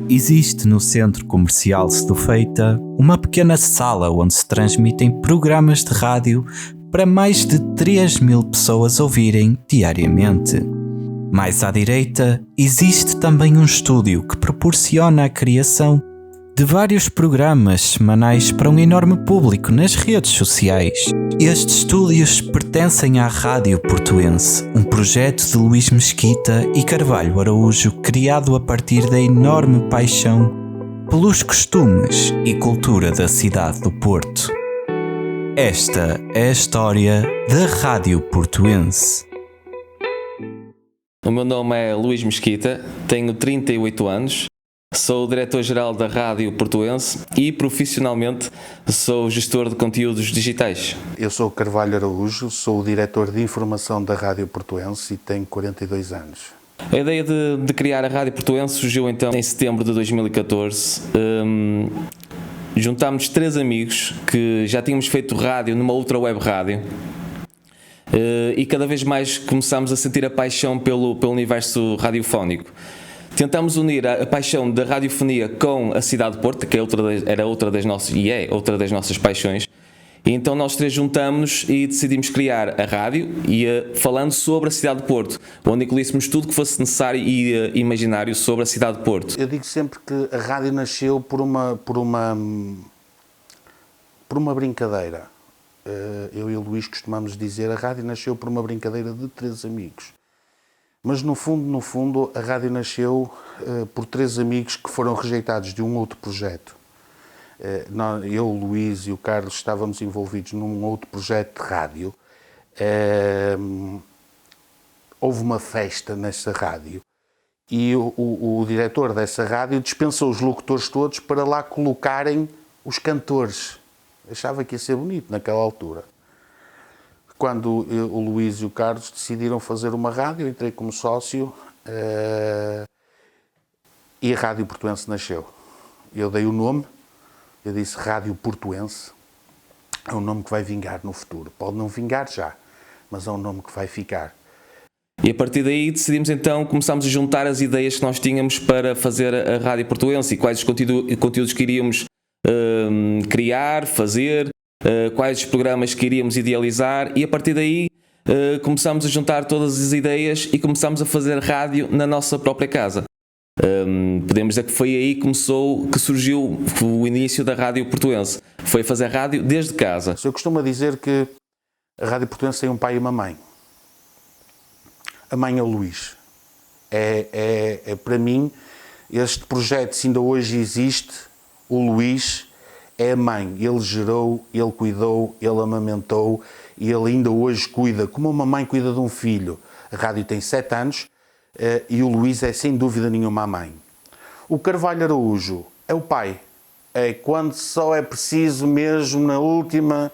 Existe no Centro Comercial Sedufeita uma pequena sala onde se transmitem programas de rádio para mais de 3.000 pessoas ouvirem diariamente. Mais à direita, existe também um estúdio que proporciona a criação de vários programas semanais para um enorme público nas redes sociais. Estes estúdios pertencem à Rádio Portuense, um projeto de Luís Mesquita e Carvalho Araújo criado a partir da enorme paixão pelos costumes e cultura da cidade do Porto. Esta é a história da Rádio Portuense. O meu nome é Luís Mesquita, tenho 38 anos, sou o diretor-geral da Rádio Portuense e profissionalmente sou gestor de conteúdos digitais. Eu sou o Carvalho Araújo, sou o diretor de informação da Rádio Portuense e tenho 42 anos. A ideia de criar a Rádio Portuense surgiu então em setembro de 2014. Juntámos 3 amigos que já tínhamos feito rádio numa outra web rádio. E cada vez mais começámos a sentir a paixão pelo universo radiofónico. Tentámos unir a paixão da radiofonia com a cidade de Porto, que era outra das nossas paixões. E então nós 3 juntámos-nos e decidimos criar a rádio, falando sobre a cidade de Porto, onde incluíssemos tudo que fosse necessário e imaginário sobre a cidade de Porto. Eu digo sempre que a rádio nasceu por uma brincadeira. Eu e o Luís costumamos dizer, a rádio nasceu por uma brincadeira de 3 amigos. Mas no fundo, a rádio nasceu por 3 amigos que foram rejeitados de um outro projeto. Eu, o Luís e o Carlos estávamos envolvidos num outro projeto de rádio. Houve uma festa nessa rádio e o diretor dessa rádio dispensou os locutores todos para lá colocarem os cantores. Achava que ia ser bonito naquela altura. Quando o Luís e o Carlos decidiram fazer uma rádio, eu entrei como sócio e a Rádio Portuense nasceu. Eu dei o nome, eu disse Rádio Portuense, é um nome que vai vingar no futuro. Pode não vingar já, mas é um nome que vai ficar. E a partir daí decidimos então, começámos a juntar as ideias que nós tínhamos para fazer a Rádio Portuense e quais os conteúdos que iríamos criar, fazer, quais os programas que iríamos idealizar, e a partir daí começámos a juntar todas as ideias e começámos a fazer rádio na nossa própria casa. Podemos dizer que foi aí que surgiu o início da Rádio Portuense. Foi fazer rádio desde casa. Eu costumo dizer que a Rádio Portuense tem um pai e uma mãe. A mãe é o Luís. Para mim, este projeto, se ainda hoje existe, o Luís é a mãe. Ele gerou, ele cuidou, ele amamentou e ele ainda hoje cuida, como uma mãe cuida de um filho. A rádio tem 7 anos e o Luís é sem dúvida nenhuma a mãe. O Carvalho Araújo é o pai. É quando só é preciso mesmo, na última,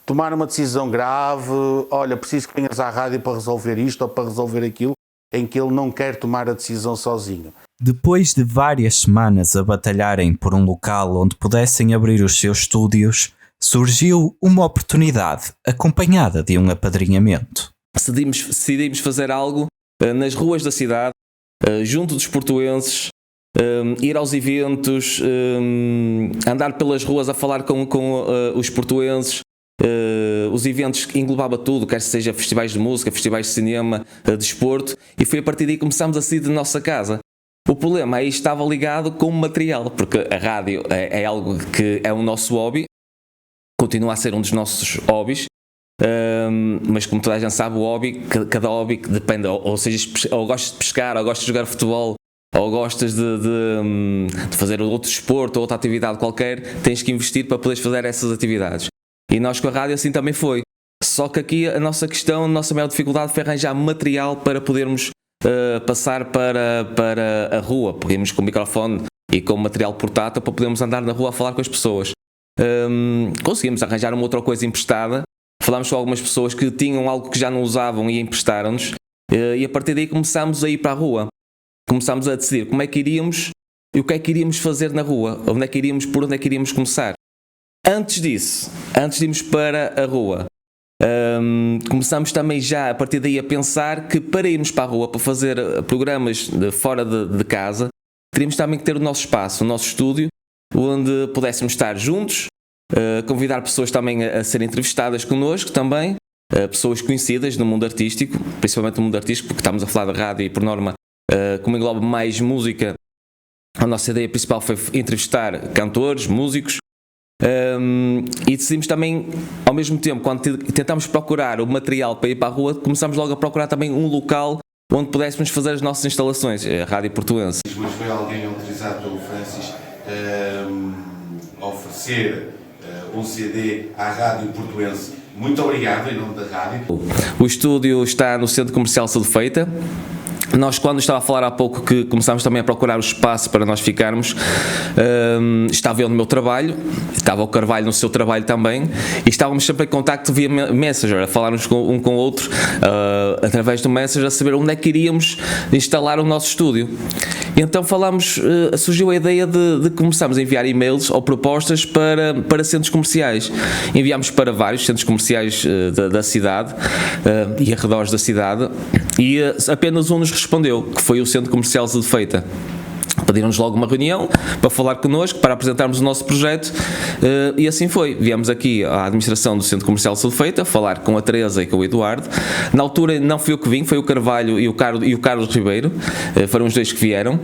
tomar uma decisão grave, olha, preciso que venhas à rádio para resolver isto ou para resolver aquilo, em que ele não quer tomar a decisão sozinho. Depois de várias semanas a batalharem por um local onde pudessem abrir os seus estúdios, surgiu uma oportunidade acompanhada de um apadrinhamento. Decidimos fazer algo nas ruas da cidade, junto dos portuenses, ir aos eventos, andar pelas ruas a falar com os portuenses. Os eventos englobava tudo, quer seja festivais de música, festivais de cinema, de desporto, e foi a partir daí que começámos a sair da nossa casa. O problema aí estava ligado com o material, porque a rádio é algo que é o nosso hobby, continua a ser um dos nossos hobbies, mas como toda a gente sabe, o hobby, cada hobby depende, ou seja, ou gostas de pescar, ou gostas de jogar futebol, ou gostas de fazer outro desporto ou outra atividade qualquer, tens que investir para poderes fazer essas atividades. E nós com a rádio assim também foi. Só que aqui a nossa maior dificuldade foi arranjar material para podermos passar para a rua. Podíamos com o microfone e com o material portátil para podermos andar na rua a falar com as pessoas. Conseguimos arranjar uma outra coisa emprestada. Falámos com algumas pessoas que tinham algo que já não usavam e emprestaram-nos. E a partir daí começámos a ir para a rua. Começámos a decidir como é que iríamos e o que é que iríamos fazer na rua. Por onde é que iríamos começar. Antes de irmos para a rua, começámos também já a partir daí a pensar que para irmos para a rua, para fazer programas fora de casa, teríamos também que ter o nosso espaço, o nosso estúdio, onde pudéssemos estar juntos, convidar pessoas também a serem entrevistadas connosco também, pessoas conhecidas no mundo artístico, principalmente no mundo artístico, porque estamos a falar de rádio e por norma, como engloba mais música, a nossa ideia principal foi entrevistar cantores, músicos, e decidimos também, ao mesmo tempo, quando tentámos procurar o material para ir para a rua, começámos logo a procurar também um local onde pudéssemos fazer as nossas instalações, a Rádio Portuense. Mas foi alguém autorizado pelo Francis a oferecer um CD à Rádio Portuense. Muito obrigado em nome da rádio. O estúdio está no Centro Comercial Sede Feita. Nós, quando estava a falar há pouco que começámos também a procurar o espaço para nós ficarmos, estava eu no meu trabalho, estava o Carvalho no seu trabalho também, e estávamos sempre em contacto via Messenger, a falarmos um com o outro, através do Messenger, a saber onde é que iríamos instalar o nosso estúdio. E então surgiu a ideia de começarmos a enviar e-mails ou propostas para centros comerciais. Enviámos para vários centros comerciais da cidade e arredores da cidade, e apenas um nos respondeu, que foi o Centro Comercial Sede Feita. Pediram-nos logo uma reunião para falar connosco, para apresentarmos o nosso projeto, e assim foi. Viemos aqui à administração do Centro Comercial Sede Feita falar com a Teresa e com o Eduardo. Na altura não fui eu que vim, foi o Carvalho e o Carlos Ribeiro, foram os dois que vieram.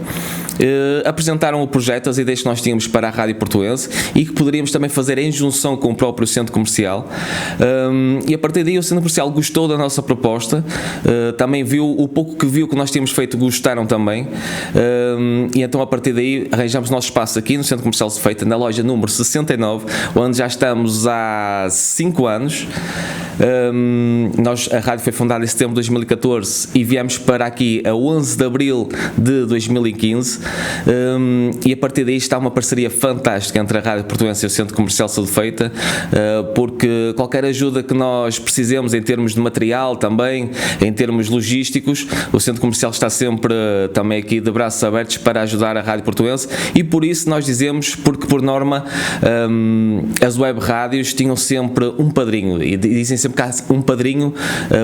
Apresentaram o projeto, as ideias que nós tínhamos para a Rádio Portuense e que poderíamos também fazer em junção com o próprio Centro Comercial, e a partir daí o Centro Comercial gostou da nossa proposta, também viu, o pouco que viu que nós tínhamos feito, gostaram também, e então a partir daí arranjamos o nosso espaço aqui no Centro Comercial Sede Feita, na loja número 69, onde já estamos há 5 anos. A rádio foi fundada em setembro de 2014 e viemos para aqui a 11 de abril de 2015, e a partir daí está uma parceria fantástica entre a Rádio Portuense e o Centro Comercial Sede Feita, porque qualquer ajuda que nós precisemos em termos de material também, em termos logísticos, o Centro Comercial está sempre também aqui de braços abertos para ajudar a Rádio Portuense, e por isso nós dizemos, porque por norma as web rádios tinham sempre um padrinho, e dizem sempre que há um padrinho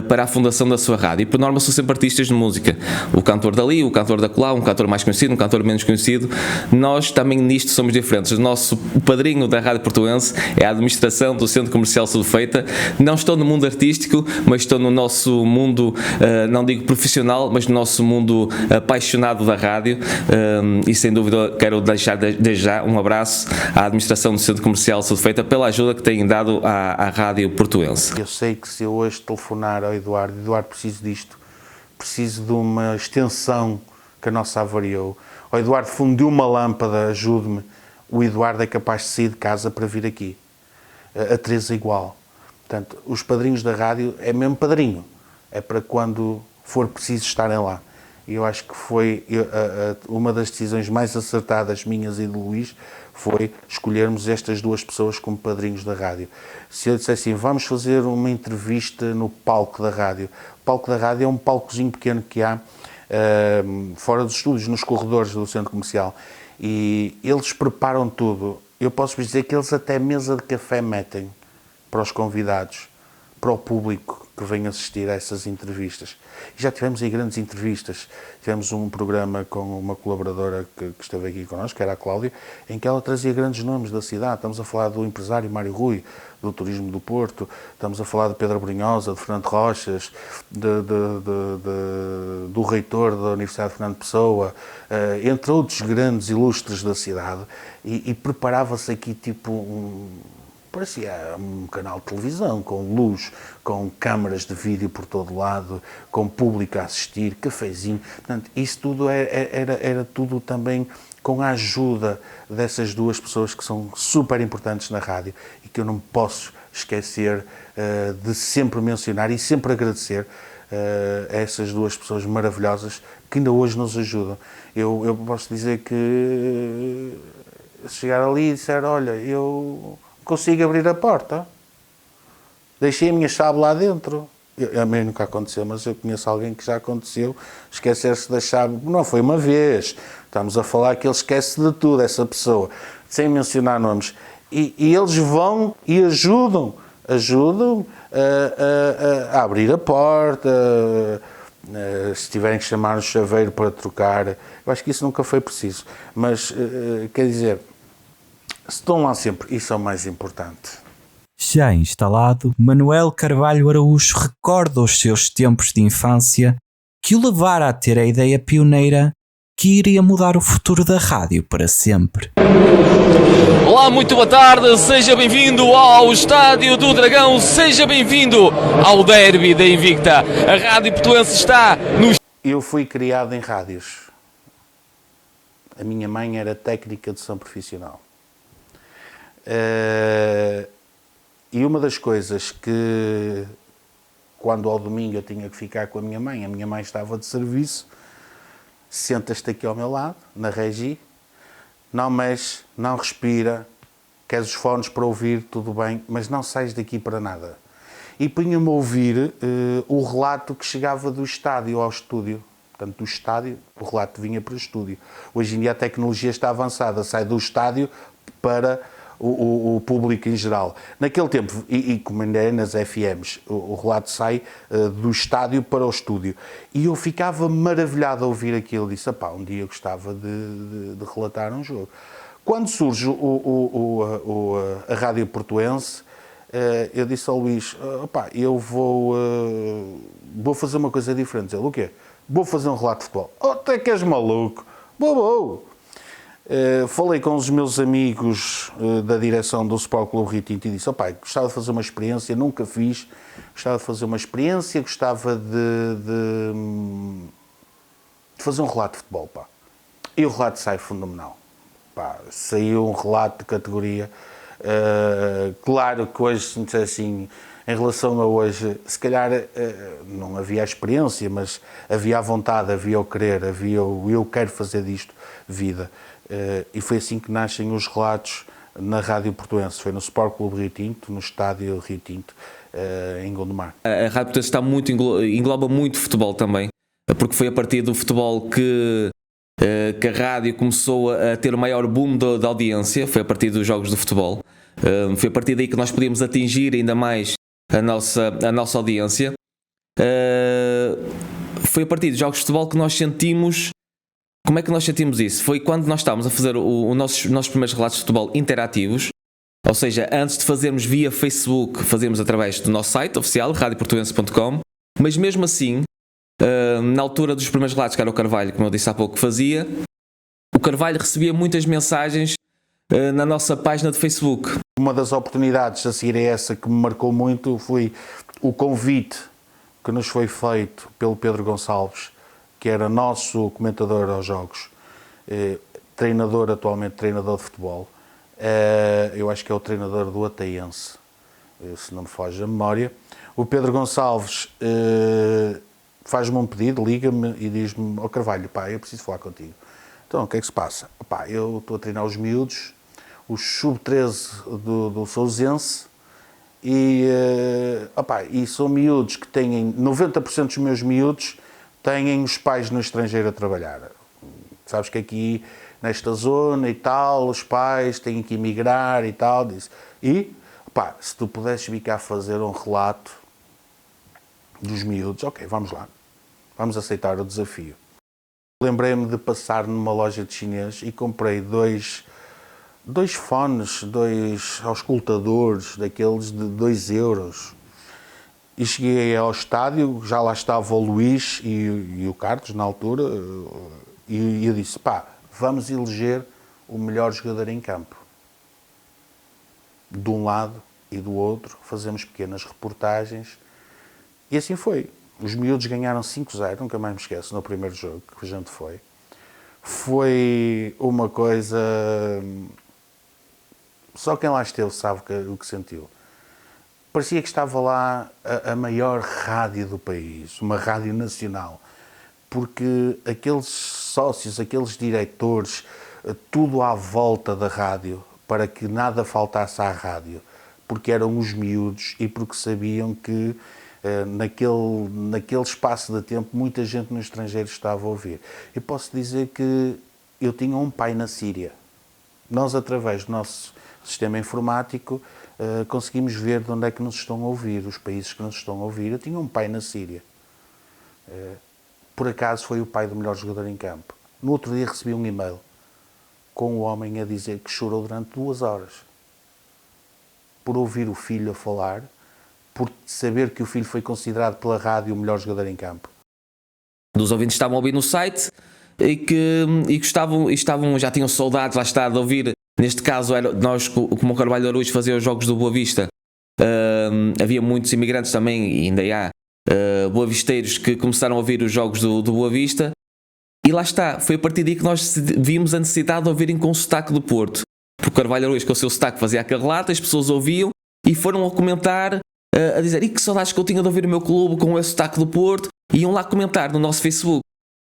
para a fundação da sua rádio, e por norma são sempre artistas de música, o cantor dali, o cantor da colá, um cantor mais conhecido, um cantor menos conhecido. Nós também nisto somos diferentes. O padrinho da Rádio Portuense é a administração do Centro Comercial Sede Feita. Não estou no mundo artístico, mas estou no nosso mundo, não digo profissional, mas no nosso mundo apaixonado da rádio, e sem dúvida quero deixar desde já um abraço à administração do Centro Comercial Sede Feita pela ajuda que têm dado à Rádio Portuense. Eu sei que se eu hoje telefonar ao Eduardo, preciso disto, preciso de uma extensão que a nossa avariou. O Eduardo, fundiu uma lâmpada, ajude-me. O Eduardo é capaz de sair de casa para vir aqui. A Teresa igual. Portanto, os padrinhos da rádio é mesmo padrinho. É para quando for preciso estarem lá. E eu acho que foi uma das decisões mais acertadas minhas e do Luís, foi escolhermos estas duas pessoas como padrinhos da rádio. Se eu dissesse assim, vamos fazer uma entrevista no palco da rádio. O palco da rádio é um palcozinho pequeno que há fora dos estúdios, nos corredores do Centro Comercial. E eles preparam tudo. Eu posso dizer que eles até mesa de café metem para os convidados, para o público que vem assistir a essas entrevistas. E já tivemos aí grandes entrevistas. Tivemos um programa com uma colaboradora que esteve aqui connosco, que era a Cláudia, em que ela trazia grandes nomes da cidade. Estamos a falar do empresário Mário Rui, do Turismo do Porto, estamos a falar de Pedro Brunhosa, de Fernando Rochas, do reitor da Universidade de Fernando Pessoa, entre outros grandes ilustres da cidade, e preparava-se aqui tipo parecia um canal de televisão, com luz, com câmaras de vídeo por todo lado, com público a assistir, cafezinho. Portanto, isso tudo era tudo também com a ajuda dessas duas pessoas que são super importantes na rádio e que eu não posso esquecer de sempre mencionar e sempre agradecer a essas duas pessoas maravilhosas que ainda hoje nos ajudam. Eu posso dizer que se chegar ali e disser, olha, eu consigo abrir a porta, deixei a minha chave lá dentro. A mim nunca aconteceu, mas eu conheço alguém que já aconteceu, esquecer-se da chave, não foi uma vez, estamos a falar que ele esquece de tudo, essa pessoa, sem mencionar nomes, e eles vão e ajudam a abrir a porta, Se tiverem que chamar um chaveiro para trocar, eu acho que isso nunca foi preciso. Mas, quer dizer, se estão lá sempre, isso é o mais importante. Já instalado, Manuel Carvalho Araújo recorda os seus tempos de infância que o levara a ter a ideia pioneira que iria mudar o futuro da rádio para sempre. Olá, muito boa tarde, seja bem-vindo ao Estádio do Dragão, seja bem-vindo ao Derby da Invicta. A Rádio Portuense está no... Eu fui criado em rádios. A minha mãe era técnica de som profissional. E uma das coisas que, quando ao domingo eu tinha que ficar com a minha mãe estava de serviço, senta-te aqui ao meu lado, na regi, não mexe, não respira, queres os fones para ouvir, tudo bem, mas não sais daqui para nada. E punha-me a ouvir o relato que chegava do estádio ao estúdio. Portanto, do estádio, o relato vinha para o estúdio. Hoje em dia a tecnologia está avançada, sai do estádio para o público em geral. Naquele tempo, e como ainda é nas FMs, o relato sai do estádio para o estúdio. E eu ficava maravilhado a ouvir aquilo. Disse, um dia eu gostava de relatar um jogo. Quando surge a Rádio Portuense, eu disse ao Luís, eu vou fazer uma coisa diferente. Ele, o quê? Vou fazer um relato de futebol. Até que és maluco. Vou. Falei com os meus amigos da direção do Sport Clube Rio Tinto e disse, gostava de fazer uma experiência, nunca fiz, gostava de fazer uma experiência, gostava de fazer um relato de futebol, E o relato sai fenomenal. Saiu um relato de categoria. Claro que hoje, se me disser assim, em relação a hoje, se calhar não havia a experiência, mas havia a vontade, havia o querer, havia o eu quero fazer disto vida. E foi assim que nascem os relatos na Rádio Portuense. Foi no Sport Clube Rio Tinto, no estádio Rio Tinto, em Gondomar. A Rádio Portuense engloba muito futebol também, porque foi a partir do futebol que a rádio começou a ter o maior boom da audiência, foi a partir dos jogos de futebol. Foi a partir daí que nós podíamos atingir ainda mais a nossa audiência. Foi a partir dos jogos de futebol que nós sentimos. Como é que nós sentimos isso? Foi quando nós estávamos a fazer os nossos primeiros relatos de futebol interativos, ou seja, antes de fazermos via Facebook, fazíamos através do nosso site oficial, radioportuense.com, mas mesmo assim, na altura dos primeiros relatos, que era o Carvalho, como eu disse há pouco, que fazia, o Carvalho recebia muitas mensagens na nossa página de Facebook. Uma das oportunidades a seguir a essa que me marcou muito foi o convite que nos foi feito pelo Pedro Gonçalves, que era nosso comentador aos jogos, atualmente treinador de futebol. Eu acho que é o treinador do Ataiense, se não me foge a memória. O Pedro Gonçalves faz-me um pedido, liga-me e diz-me, Carvalho, eu preciso falar contigo. Então, o que é que se passa? Eu estou a treinar os miúdos, os sub-13 do Sousense, e são miúdos que têm, 90% dos meus miúdos têm os pais no estrangeiro a trabalhar. Sabes que aqui, nesta zona e tal, os pais têm que emigrar e tal. E, se tu pudesses vir cá fazer um relato dos miúdos, vamos lá. Vamos aceitar o desafio. Lembrei-me de passar numa loja de chinês e comprei dois fones, dois auscultadores, daqueles de 2 euros. E cheguei ao estádio, já lá estava o Luís e o Carlos, na altura, e eu disse, vamos eleger o melhor jogador em campo. De um lado e do outro, fazemos pequenas reportagens, e assim foi. Os miúdos ganharam 5-0, nunca mais me esqueço, no primeiro jogo que a gente foi. Foi uma coisa... Só quem lá esteve sabe o que sentiu. Parecia que estava lá a maior rádio do país, uma rádio nacional, porque aqueles sócios, aqueles diretores, tudo à volta da rádio, para que nada faltasse à rádio, porque eram os miúdos e porque sabiam que naquele espaço de tempo muita gente no estrangeiro estava a ouvir. Eu posso dizer que eu tinha um pai na Síria. Nós, através do nosso sistema informático, conseguimos ver de onde é que nos estão a ouvir, os países que nos estão a ouvir. Eu tinha um pai na Síria. por acaso foi o pai do melhor jogador em campo. No outro dia recebi um e-mail com o homem a dizer que chorou durante 2 horas por ouvir o filho a falar, por saber que o filho foi considerado pela rádio o melhor jogador em campo. Dos ouvintes que estavam a ouvir no site e que estavam, já tinham saudades, lá está, de ouvir. Neste caso, nós, como o Carvalho de Araújo fazia os jogos do Boa Vista, havia muitos imigrantes também, e ainda há boavisteiros que começaram a ouvir os jogos do Boa Vista. E lá está, foi a partir daí que nós vimos a necessidade de ouvirem com o sotaque do Porto. Porque o Carvalho de Araújo, com o seu sotaque, fazia aquele relato, as pessoas ouviam e foram a comentar, a dizer: e que saudades que eu tinha de ouvir o meu clube com esse sotaque do Porto. E iam lá comentar no nosso Facebook.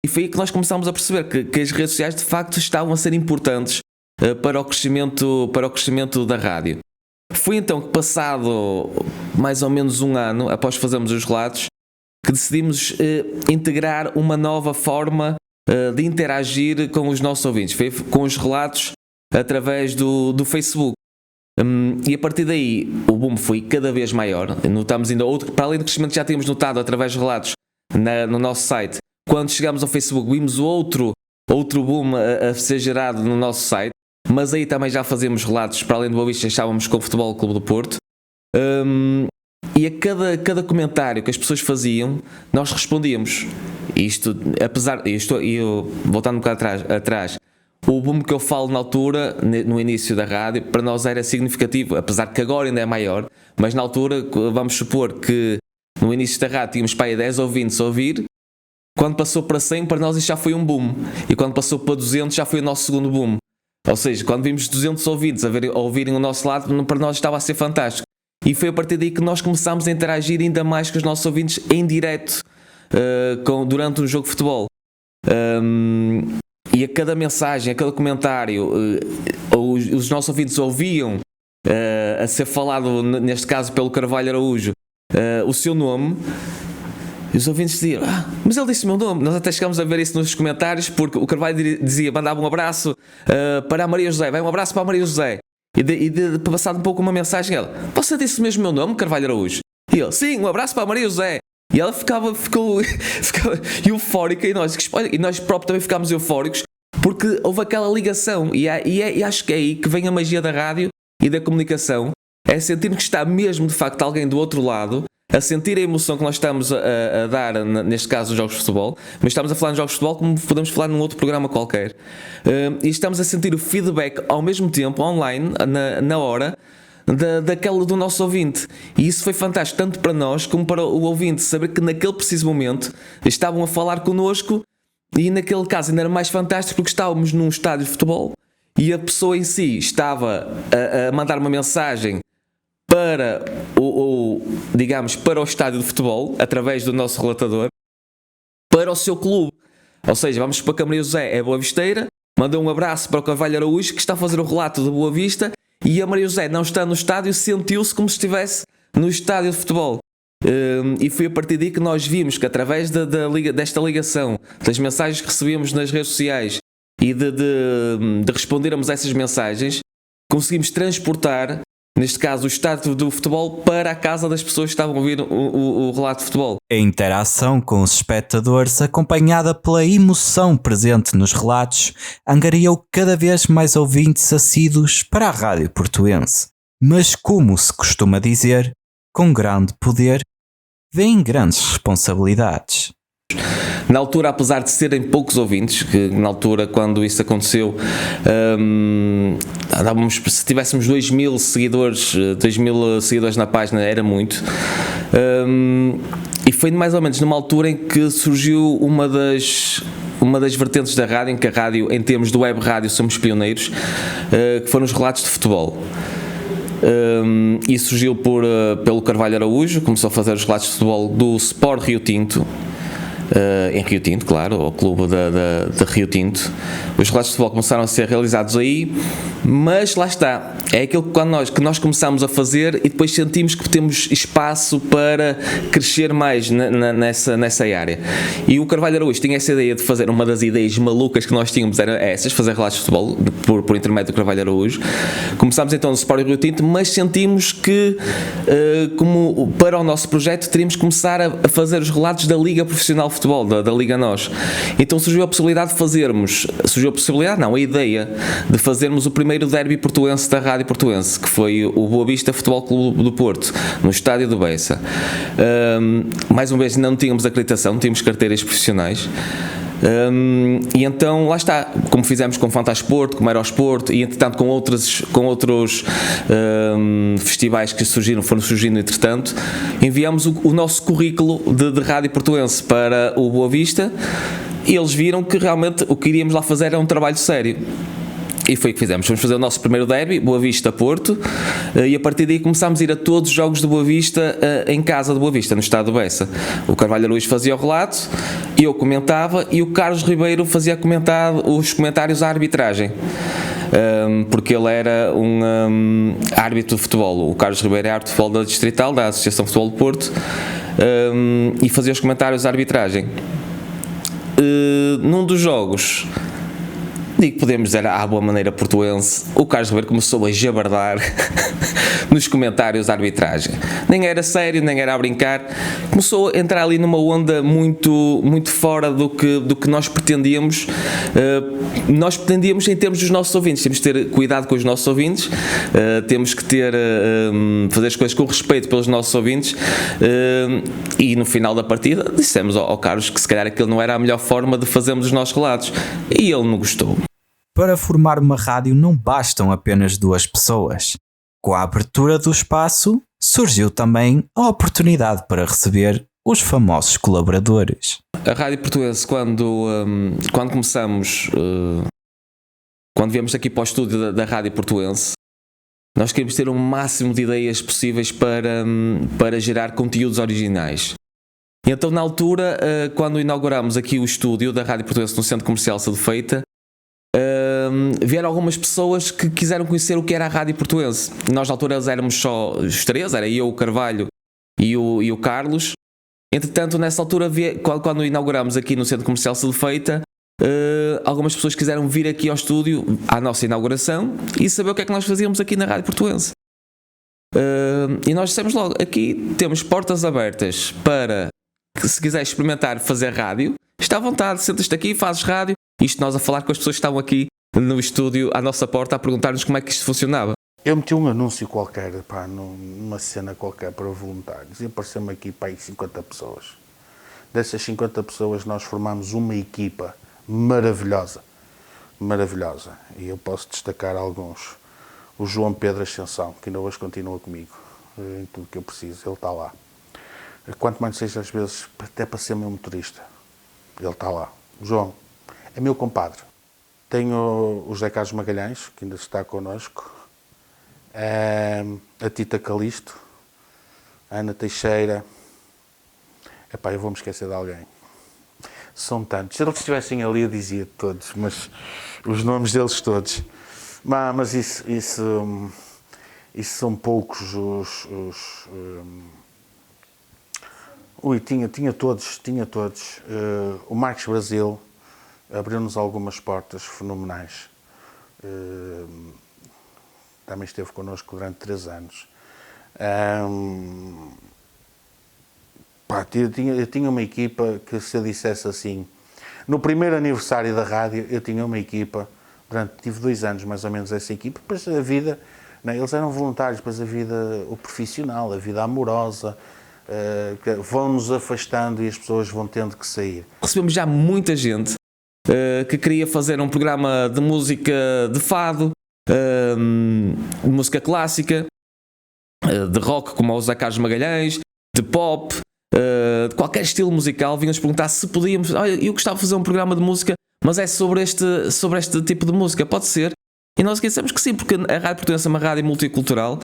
E foi aí que nós começámos a perceber que as redes sociais de facto estavam a ser importantes para o crescimento da rádio. Foi então que, passado mais ou menos um ano após fazermos os relatos, que decidimos integrar uma nova forma de interagir com os nossos ouvintes. Foi com os relatos através do Facebook. E a partir daí o boom foi cada vez maior. Notamos ainda para além do crescimento que já tínhamos notado através dos relatos no nosso site. Quando chegámos ao Facebook, vimos outro boom a ser gerado no nosso site, mas aí também já fazíamos relatos, para além do Boa Vista, estávamos com o Futebol Clube do Porto. E a cada comentário que as pessoas faziam, nós respondíamos. Voltando um bocado atrás, o boom que eu falo na altura, no início da rádio, para nós era significativo, apesar que agora ainda é maior, mas na altura, vamos supor que no início da rádio tínhamos para aí 10 ouvintes a ouvir. Quando passou para 100, para nós isso já foi um boom. E quando passou para 200, já foi o nosso segundo boom. Ou seja, quando vimos 200 ouvintes a ouvirem o nosso lado, para nós estava a ser fantástico. E foi a partir daí que nós começámos a interagir ainda mais com os nossos ouvintes em direto durante um jogo de futebol. E a cada mensagem, a cada comentário, os nossos ouvintes ouviam a ser falado, neste caso pelo Carvalho Araújo, o seu nome. E os ouvintes diziam: mas ele disse o meu nome. Nós até chegámos a ver isso nos comentários, porque o Carvalho mandava um abraço para a Maria José. Vai, um abraço para a Maria José. E passado um pouco uma mensagem, ela: você disse mesmo o meu nome, Carvalho Araújo? E ele: sim, um abraço para a Maria José. E ela ficou eufórica, e nós próprios também ficámos eufóricos, porque houve aquela ligação. E acho que é aí que vem a magia da rádio e da comunicação. É sentir que está mesmo, de facto, alguém do outro lado a sentir a emoção que nós estamos a dar, neste caso, os jogos de futebol, mas estamos a falar de jogos de futebol como podemos falar num outro programa qualquer. E estamos a sentir o feedback ao mesmo tempo, online, na hora, do nosso ouvinte. E isso foi fantástico, tanto para nós como para o ouvinte, saber que naquele preciso momento estavam a falar connosco, e naquele caso ainda era mais fantástico porque estávamos num estádio de futebol e a pessoa em si estava a mandar uma mensagem para para o estádio de futebol, através do nosso relatador, para o seu clube. Ou seja, vamos para a Maria José é boavisteira, mandou um abraço para o Carvalho Araújo, que está a fazer o relato do Boa Vista, e a Maria José, não está no estádio, sentiu-se como se estivesse no estádio de futebol. E foi a partir daí que nós vimos que, através desta ligação, das mensagens que recebíamos nas redes sociais e de respondermos a essas mensagens, conseguimos transportar, neste caso, o estádio do futebol para a casa das pessoas que estavam a ouvir o relato de futebol. A interação com os espectadores, acompanhada pela emoção presente nos relatos, angariou cada vez mais ouvintes assíduos para a rádio portuense. Mas, como se costuma dizer, com grande poder vêm grandes responsabilidades. Na altura, apesar de serem poucos ouvintes, que na altura, quando isso aconteceu, se tivéssemos 2.000 seguidores na página, era muito. E foi mais ou menos numa altura em que surgiu uma das vertentes da rádio, em que a rádio, em termos de web rádio, somos pioneiros, que foram os relatos de futebol. E surgiu pelo Carvalho Araújo, começou a fazer os relatos de futebol do Sport Rio Tinto, em Rio Tinto, claro, ao clube de Rio Tinto. Os relatos de futebol começaram a ser realizados aí, mas lá está, É aquilo que nós começamos a fazer e depois sentimos que temos espaço para crescer mais nessa área. E o Carvalho Araújo tinha essa ideia de fazer, uma das ideias malucas que nós tínhamos era essas, fazer relatos de futebol por intermédio do Carvalho Araújo. Começámos então no Sport Rio Tinto, mas sentimos que como para o nosso projeto teríamos que começar a fazer os relatos da Liga Profissional de Futebol, da Liga NOS. Então surgiu a ideia de fazermos o primeiro derby portuense da Rádio Portuense, que foi o Boa Vista Futebol Clube do Porto, no estádio do Bessa. Mais uma vez não tínhamos acreditação, não tínhamos carteiras profissionais. E então lá está, como fizemos com o Fantasporto, com o Aerosporto e entretanto com outros festivais que foram surgindo entretanto, enviamos o nosso currículo de Rádio Portuense para o Boa Vista e eles viram que realmente o que iríamos lá fazer era um trabalho sério. E foi o que fizemos. Fomos fazer o nosso primeiro derby, Boa Vista-Porto, e a partir daí começámos a ir a todos os jogos do Boa Vista em casa do Boa Vista, no estado do Bessa. O Carvalho Araújo fazia o relato, eu comentava e o Carlos Ribeiro fazia os comentários à arbitragem. Porque ele era um árbitro de futebol. O Carlos Ribeiro é árbitro de futebol da Distrital, da Associação de Futebol do Porto, e fazia os comentários à arbitragem. Num dos jogos, digo que podemos dizer à boa maneira portuense, o Carlos Ribeiro começou a jabardar nos comentários da arbitragem. Nem era sério, nem era a brincar. Começou a entrar ali numa onda muito, muito fora do que nós pretendíamos. Nós pretendíamos em termos dos nossos ouvintes. Temos que ter cuidado com os nossos ouvintes, temos que fazer as coisas com respeito pelos nossos ouvintes, e no final da partida dissemos ao Carlos que se calhar aquilo não era a melhor forma de fazermos os nossos relatos, e ele não gostou. Para formar uma rádio não bastam apenas 2 pessoas. Com a abertura do espaço, surgiu também a oportunidade para receber os famosos colaboradores. A Rádio Portuense, quando começamos, quando viemos aqui para o estúdio da Rádio Portuense, nós queríamos ter o máximo de ideias possíveis para gerar conteúdos originais. E então, na altura, quando inauguramos aqui o estúdio da Rádio Portuense no Centro Comercial Sadufeita, vieram algumas pessoas que quiseram conhecer o que era a Rádio Portuense. Nós na altura éramos só os 3, era eu, o Carvalho e o Carlos. Entretanto, nessa altura, quando inauguramos aqui no Centro Comercial Sadufeita, algumas pessoas quiseram vir aqui ao estúdio à nossa inauguração e saber o que é que nós fazíamos aqui na Rádio Portuense. E nós dissemos logo, aqui temos portas abertas para que, se quiser experimentar fazer rádio, está à vontade, sentas-te aqui e fazes rádio. Isto nós a falar com as pessoas que estavam aqui no estúdio à nossa porta a perguntar-nos como é que isto funcionava. Eu meti um anúncio qualquer, numa cena qualquer para voluntários, e apareceu-me aqui para aí 50 pessoas. Dessas 50 pessoas nós formámos uma equipa maravilhosa, e eu posso destacar alguns. O João Pedro Ascensão, que ainda hoje continua comigo, em tudo que eu preciso, ele está lá. Quanto mais seja, às vezes, até para ser meu motorista, ele está lá. O João é meu compadre. Tenho o José Carlos Magalhães, que ainda está connosco, a Tita Calisto, a Ana Teixeira. Eu vou-me esquecer de alguém. São tantos. Se eles estivessem ali, eu dizia todos, mas os nomes deles todos. Mas isso são poucos tinha todos. O Marcos Brasil abriu-nos algumas portas fenomenais. Também esteve connosco durante 3 anos. Eu tinha uma equipa que, se eu dissesse assim, no primeiro aniversário da rádio, eu tinha uma equipa, tive 2 anos mais ou menos essa equipa, depois a vida, eles eram voluntários, depois a vida, o profissional, a vida amorosa, vão-nos afastando e as pessoas vão tendo que sair. Recebemos já muita gente que queria fazer um programa de música de fado, de música clássica, de rock como o José Carlos Magalhães, de pop, de qualquer estilo musical. Vinham-nos perguntar se podíamos, olha, eu gostava de fazer um programa de música, mas é sobre este tipo de música, pode ser? E nós dissemos que sim, porque a Rádio Portuense é uma rádio multicultural,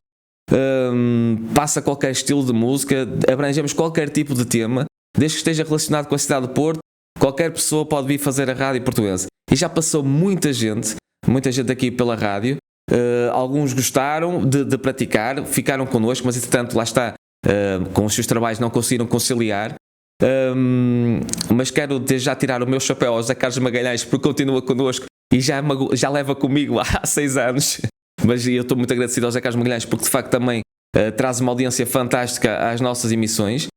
passa qualquer estilo de música, abrangemos qualquer tipo de tema, desde que esteja relacionado com a cidade do Porto, qualquer pessoa pode vir fazer a Rádio Portuense. E já passou muita gente aqui pela rádio, Alguns gostaram de praticar, ficaram connosco, mas entretanto lá está, com os seus trabalhos não conseguiram conciliar. Mas quero desde já tirar o meu chapéu ao José Carlos Magalhães, porque continua connosco e já leva comigo há 6 anos. Mas eu estou muito agradecido ao José Carlos Magalhães, porque de facto também traz uma audiência fantástica às nossas emissões.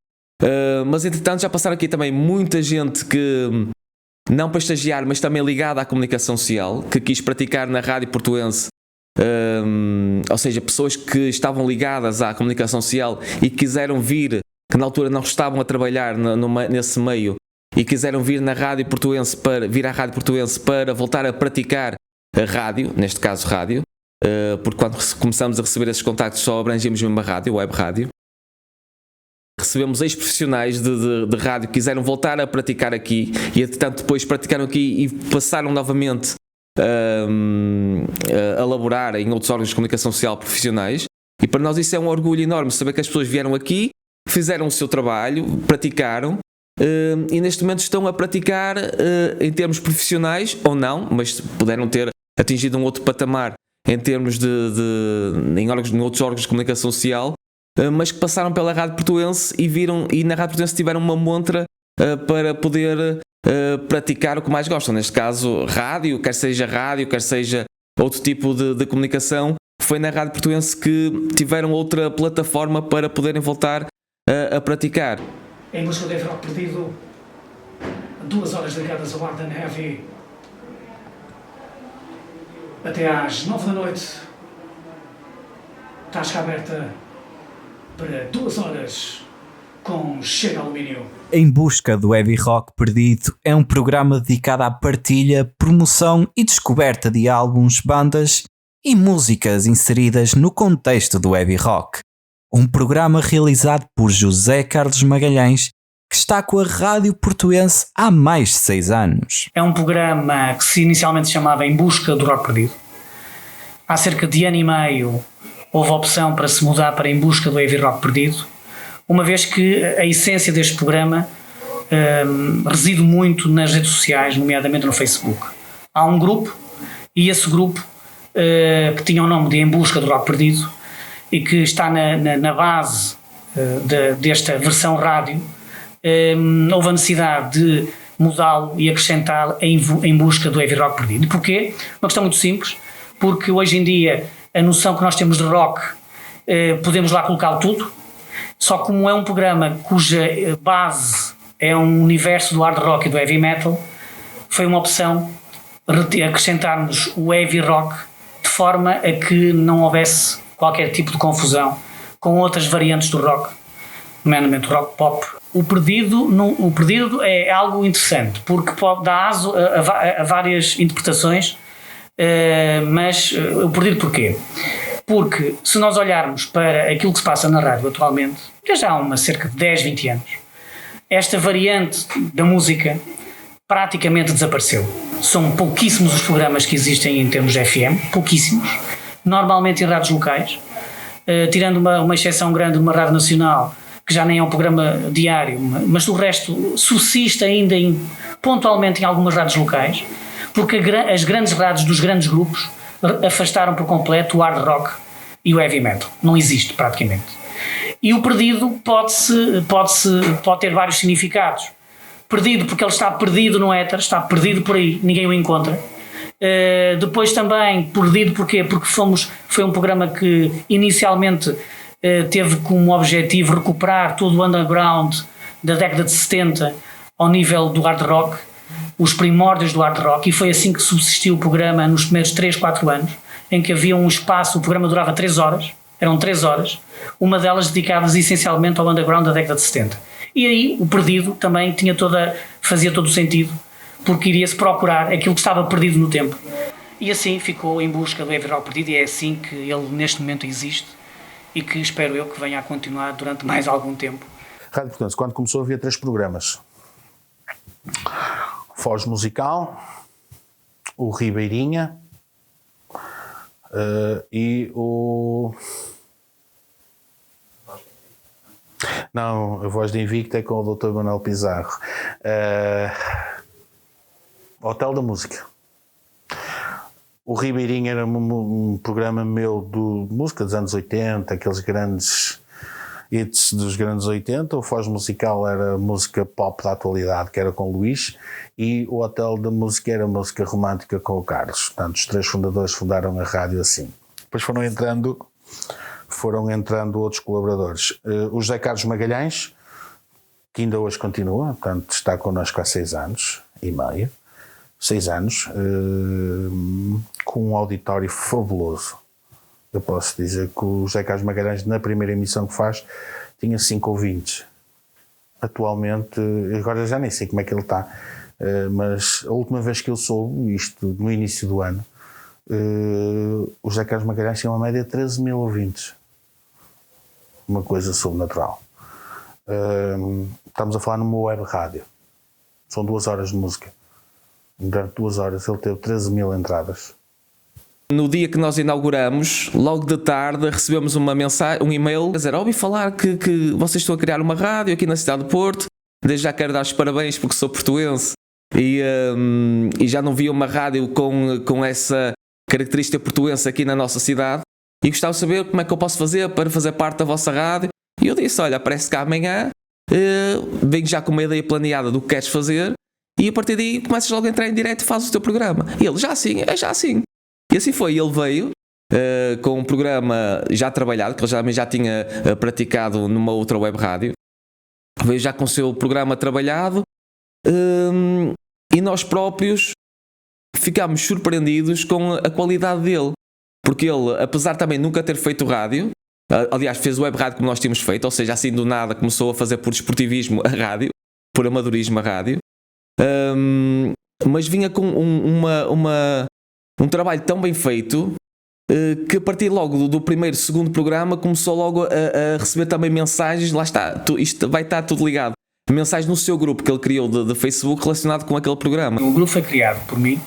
Mas entretanto já passaram aqui também muita gente que, não para estagiar, mas também ligada à comunicação social, que quis praticar na Rádio Portuense. Ou seja, pessoas que estavam ligadas à comunicação social e quiseram vir, que na altura não estavam a trabalhar nesse meio, e quiseram vir à Rádio Portuense para voltar a praticar a rádio, neste caso rádio, porque quando começamos a receber esses contactos só abrangemos mesmo a rádio, web rádio. Recebemos ex-profissionais de rádio que quiseram voltar a praticar aqui e entretanto depois praticaram aqui e passaram novamente a laborar em outros órgãos de comunicação social profissionais, e para nós isso é um orgulho enorme, saber que as pessoas vieram aqui, fizeram o seu trabalho, praticaram e neste momento estão a praticar em termos profissionais ou não, mas puderam ter atingido um outro patamar em termos em outros órgãos de comunicação social, mas que passaram pela Rádio Portuense e na Rádio Portuense tiveram uma montra para poder praticar o que mais gostam, neste caso rádio, quer seja outro tipo de comunicação. Foi na Rádio Portuense que tiveram outra plataforma para poderem voltar a praticar. Em busca do rock perdido, 2 horas ligadas ao ar da neve, até às 9 da noite, tasca aberta para 2 horas com Chega Alumínio. Em Busca do Heavy Rock Perdido é um programa dedicado à partilha, promoção e descoberta de álbuns, bandas e músicas inseridas no contexto do heavy rock. Um programa realizado por José Carlos Magalhães, que está com a Rádio Portuense há mais de 6 anos. É um programa que inicialmente se chamava Em Busca do Rock Perdido. Há cerca de ano e meio houve a opção para se mudar para Em Busca do Heavy Rock Perdido, uma vez que a essência deste programa reside muito nas redes sociais, nomeadamente no Facebook. Há um grupo, e esse grupo, que tinha o nome de Em Busca do Rock Perdido, e que está na base desta versão rádio, houve a necessidade de mudá-lo e acrescentá-lo em Busca do Heavy Rock Perdido. E porquê? Uma questão muito simples, porque hoje em dia a noção que nós temos de rock, podemos lá colocá-lo tudo, só como é um programa cuja base é um universo do hard rock e do heavy metal, foi uma opção acrescentarmos o heavy rock de forma a que não houvesse qualquer tipo de confusão com outras variantes do rock, nomeadamente o rock pop. O perdido é algo interessante, porque pode dar aso a várias interpretações, mas o perdido porquê? Porque se nós olharmos para aquilo que se passa na rádio atualmente, já há cerca de 10, 20 anos, esta variante da música praticamente desapareceu. São pouquíssimos os programas que existem em termos de FM, pouquíssimos, normalmente em rádios locais, tirando uma exceção grande de uma rádio nacional, que já nem é um programa diário, mas do resto subsiste ainda pontualmente em algumas rádios locais, porque as grandes rádios dos grandes grupos afastaram por completo o hard rock e o heavy metal. Não existe praticamente. E o perdido pode ter vários significados. Perdido porque ele está perdido no éter, está perdido por aí, ninguém o encontra. Depois também perdido porquê? Porque foi um programa que inicialmente teve como objetivo recuperar todo o underground da década de 70 ao nível do hard rock, os primórdios do hard rock, e foi assim que subsistiu o programa nos primeiros 3, 4 anos, em que havia um espaço, o programa durava 3 horas, eram 3 horas, uma delas dedicadas essencialmente ao underground da década de 70. E aí o perdido também fazia todo o sentido, porque iria-se procurar aquilo que estava perdido no tempo. E assim ficou Em Busca do Heavy Rock Perdido, e é assim que ele neste momento existe, e que espero eu que venha a continuar durante mais algum tempo. Rádio Portuense, quando começou havia 3 programas. Foz Musical, o Ribeirinha e o... Não, a Voz de Invicta é com o Dr. Manuel Pizarro. Hotel da Música. O Ribeirinho era um programa meu de música dos anos 80, aqueles grandes hits dos grandes 80. O Foz Musical era música pop da atualidade, que era com o Luís, e o Hotel da Música era música romântica com o Carlos. Portanto, os 3 fundadores fundaram a rádio assim. Depois foram entrando outros colaboradores. O José Carlos Magalhães, que ainda hoje continua, portanto está connosco há 6 anos e meio, 6 anos, com um auditório fabuloso. Eu posso dizer que o José Carlos Magalhães, na primeira emissão que faz, tinha 5 ouvintes. Atualmente, agora já nem sei como é que ele está, mas a última vez que eu soube, isto no início do ano, o José Carlos Magalhães tinha uma média de 13 mil ouvintes. Uma coisa sobrenatural. Estamos a falar numa web rádio. São 2 horas de música. Durante 2 horas ele teve 13 mil entradas. No dia que nós inauguramos, logo de tarde, recebemos uma mensagem, um e-mail, a dizer: ouvi falar que vocês estão a criar uma rádio aqui na cidade de Porto. Desde já quero dar os parabéns porque sou portuense e já não vi uma rádio com essa característica portuense aqui na nossa cidade. E gostava de saber como é que eu posso fazer para fazer parte da vossa rádio. E eu disse: olha, parece que amanhã venho já com uma ideia planeada do que queres fazer e a partir daí começas logo a entrar em direto e fazes o teu programa. E ele: já sim. E assim foi. Ele veio com um programa já trabalhado, que ele já tinha praticado numa outra web rádio. Veio já com o seu programa trabalhado e nós próprios ficámos surpreendidos com a qualidade dele. Porque ele, apesar de também nunca ter feito rádio, aliás, fez web rádio como nós tínhamos feito, ou seja, assim do nada começou a fazer por desportivismo a rádio, por amadorismo a rádio, mas vinha com um trabalho tão bem feito que a partir logo do primeiro, segundo programa começou logo a receber também mensagens. Lá está, isto vai estar tudo ligado. Mensagens no seu grupo que ele criou de Facebook relacionado com aquele programa. O grupo foi criado por mim.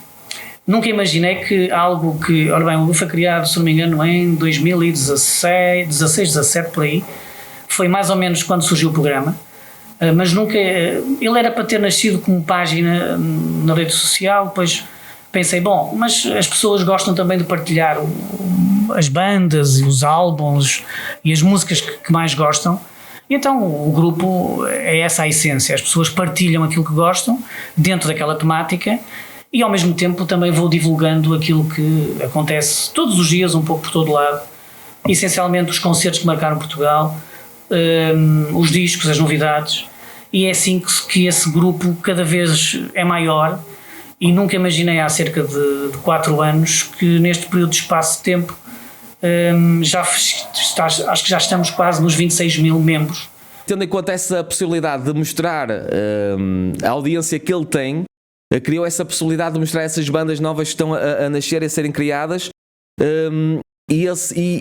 Nunca imaginei que algo que... Ora bem, o grupo foi criado, se não me engano, em 2016, 17 por aí. Foi mais ou menos quando surgiu o programa. Mas nunca... Ele era para ter nascido como página na rede social, depois pensei, bom, mas as pessoas gostam também de partilhar as bandas e os álbuns e as músicas que mais gostam. E então o grupo é essa a essência. As pessoas partilham aquilo que gostam dentro daquela temática e ao mesmo tempo também vou divulgando aquilo que acontece todos os dias, um pouco por todo lado. Essencialmente os concertos que marcaram Portugal, os discos, as novidades. E é assim que esse grupo cada vez é maior. E nunca imaginei há cerca de 4 anos que neste período de espaço de tempo acho que já estamos quase nos 26 mil membros. Tendo em conta essa possibilidade de mostrar a audiência que ele tem, criou essa possibilidade de mostrar essas bandas novas que estão a nascer e a serem criadas, e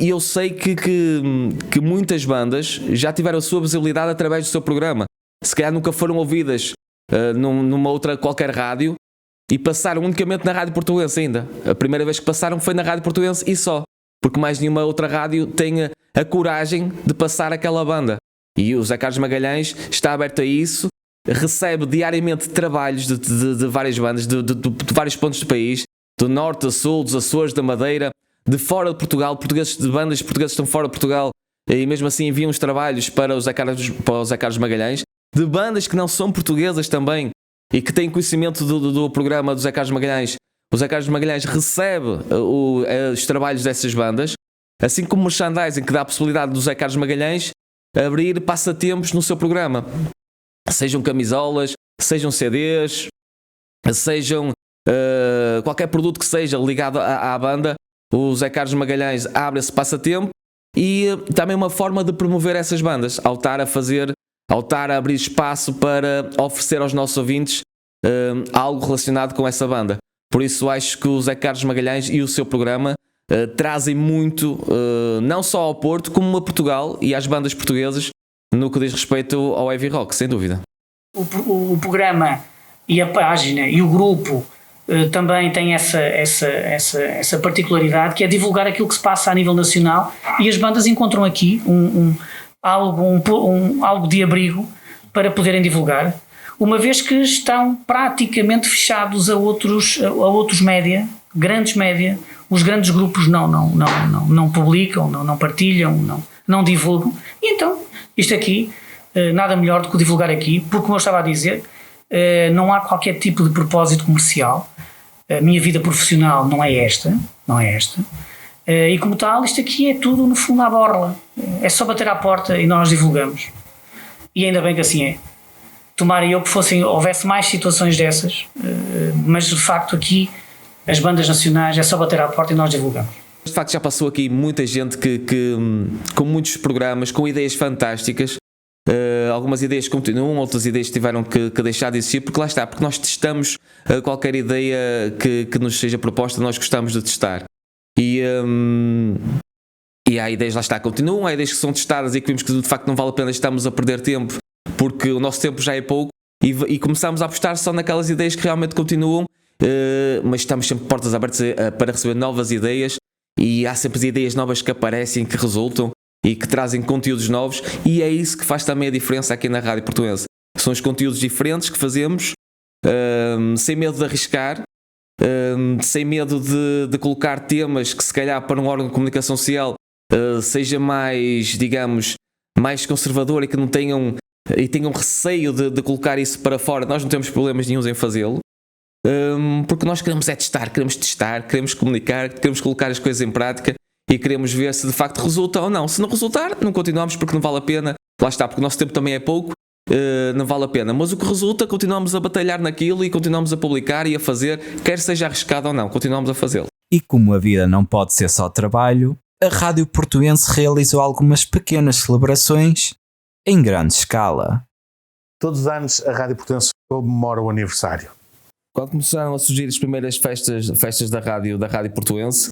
eu sei que muitas bandas já tiveram a sua visibilidade através do seu programa. Se calhar nunca foram ouvidas numa outra qualquer rádio e passaram unicamente na Rádio Portuense ainda. A primeira vez que passaram foi na Rádio Portuense e só, porque mais nenhuma outra rádio tem a coragem de passar aquela banda. E o José Carlos Magalhães está aberto a isso, recebe diariamente trabalhos de várias bandas, de vários pontos do país, do norte a sul, dos Açores, da Madeira, de fora de Portugal, de bandas portuguesas que estão fora de Portugal, e mesmo assim enviam os trabalhos para o José Carlos Magalhães, de bandas que não são portuguesas também, e que têm conhecimento do programa do José Carlos Magalhães. O José Carlos Magalhães recebe os trabalhos dessas bandas, assim como o merchandising que dá a possibilidade do José Carlos Magalhães abrir passatempos no seu programa. Sejam camisolas, sejam CDs, sejam qualquer produto que seja ligado à banda, o José Carlos Magalhães abre esse passatempo e também uma forma de promover essas bandas, ao estar a abrir espaço para oferecer aos nossos ouvintes algo relacionado com essa banda. Por isso acho que o José Carlos Magalhães e o seu programa trazem muito, não só ao Porto, como a Portugal e às bandas portuguesas, no que diz respeito ao heavy rock, sem dúvida. O programa e a página e o grupo também têm essa particularidade, que é divulgar aquilo que se passa a nível nacional, e as bandas encontram aqui algo de abrigo para poderem divulgar, uma vez que estão praticamente fechados a outros média grandes média, os grandes grupos não publicam, não partilham, não divulgam. E então, isto aqui, nada melhor do que divulgar aqui, porque, como eu estava a dizer, não há qualquer tipo de propósito comercial. A minha vida profissional não é esta. E como tal, isto aqui é tudo no fundo à borla. É só bater à porta e nós divulgamos. E ainda bem que assim é. Tomara eu que houvesse mais situações dessas, mas de facto aqui as bandas nacionais é só bater à porta e nós divulgamos. De facto já passou aqui muita gente que com muitos programas, com ideias fantásticas. Algumas ideias continuam, outras ideias tiveram que deixar de existir, porque lá está, porque nós testamos qualquer ideia que nos seja proposta, nós gostamos de testar. E há ideias, lá está, continuam, há ideias que são testadas e que vimos que de facto não vale a pena, estamos a perder tempo, porque o nosso tempo já é pouco, e começamos a apostar só naquelas ideias que realmente continuam, mas estamos sempre de portas abertas para receber novas ideias, e há sempre ideias novas que aparecem, que resultam e que trazem conteúdos novos, e é isso que faz também a diferença aqui na Rádio Portuense. São os conteúdos diferentes que fazemos, sem medo de arriscar, sem medo de colocar temas que se calhar para um órgão de comunicação social seja mais, digamos, mais conservador e que não tenham receio de colocar isso para fora. Nós não temos problemas nenhuns em fazê-lo, porque nós queremos testar, queremos comunicar, queremos colocar as coisas em prática e queremos ver se de facto resulta ou não. Se não resultar, não continuamos, porque não vale a pena. Lá está, porque o nosso tempo também é pouco, não vale a pena. Mas o que resulta, continuamos a batalhar naquilo e continuamos a publicar e a fazer, quer seja arriscado ou não, continuamos a fazê-lo. E como a vida não pode ser só trabalho, a Rádio Portuense realizou algumas pequenas celebrações em grande escala. Todos os anos a Rádio Portuense comemora o aniversário. Quando começaram a surgir as primeiras festas da Rádio Portuense,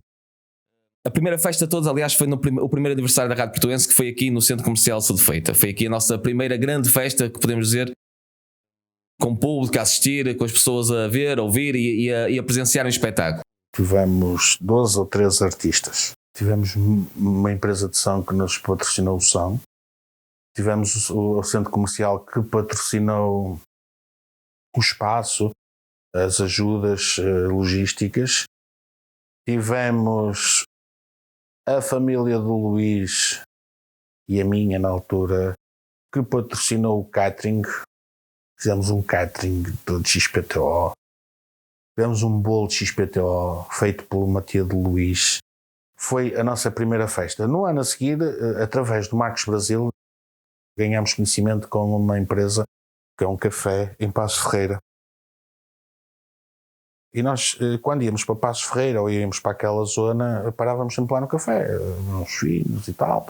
a primeira festa de todas, aliás, foi o primeiro aniversário da Rádio Portuense, que foi aqui no Centro Comercial Sede Feita. Foi aqui a nossa primeira grande festa, que podemos dizer, com público a assistir, com as pessoas a ver, a ouvir e a presenciar um espetáculo. Tivemos 12 ou 13 artistas. Tivemos uma empresa de som que nos patrocinou o som. Tivemos o Centro Comercial que patrocinou o espaço, as ajudas logísticas. Tivemos a família do Luís e a minha na altura que patrocinou o catering. Fizemos um catering de XPTO. Tivemos um bolo de XPTO feito por uma tia do Luís. Foi a nossa primeira festa. No ano a seguir, através do Marcos Brasil, ganhámos conhecimento com uma empresa que é um café em Passos Ferreira. E nós, quando íamos para Passos Ferreira ou íamos para aquela zona, parávamos sempre lá no café, uns finos e tal.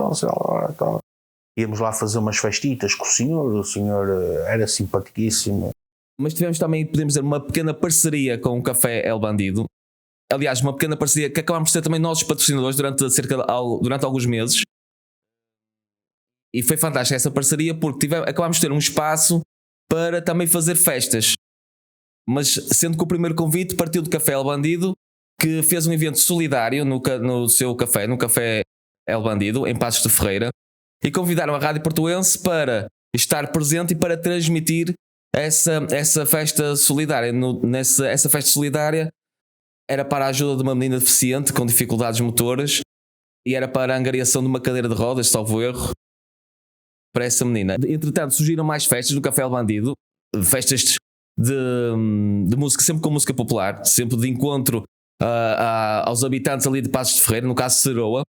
Íamos lá fazer umas festitas com o senhor era simpaticíssimo. Mas tivemos também, podemos dizer, uma pequena parceria com o Café El Bandido. Aliás, uma pequena parceria que acabámos de ser também nossos patrocinadores durante alguns meses. E foi fantástica essa parceria, porque acabámos de ter um espaço para também fazer festas. Mas sendo que o primeiro convite partiu do Café El Bandido, que fez um evento solidário no seu café, no Café El Bandido, em Passos de Ferreira, e convidaram a Rádio Portuense para estar presente e para transmitir essa festa solidária. Essa festa solidária era para a ajuda de uma menina deficiente com dificuldades motoras e era para a angariação de uma cadeira de rodas, salvo erro, para essa menina. Entretanto, surgiram mais festas no Café El Bandido, festas de música, sempre com música popular, sempre de encontro aos habitantes ali de Passos de Ferreira, no caso Ceroa.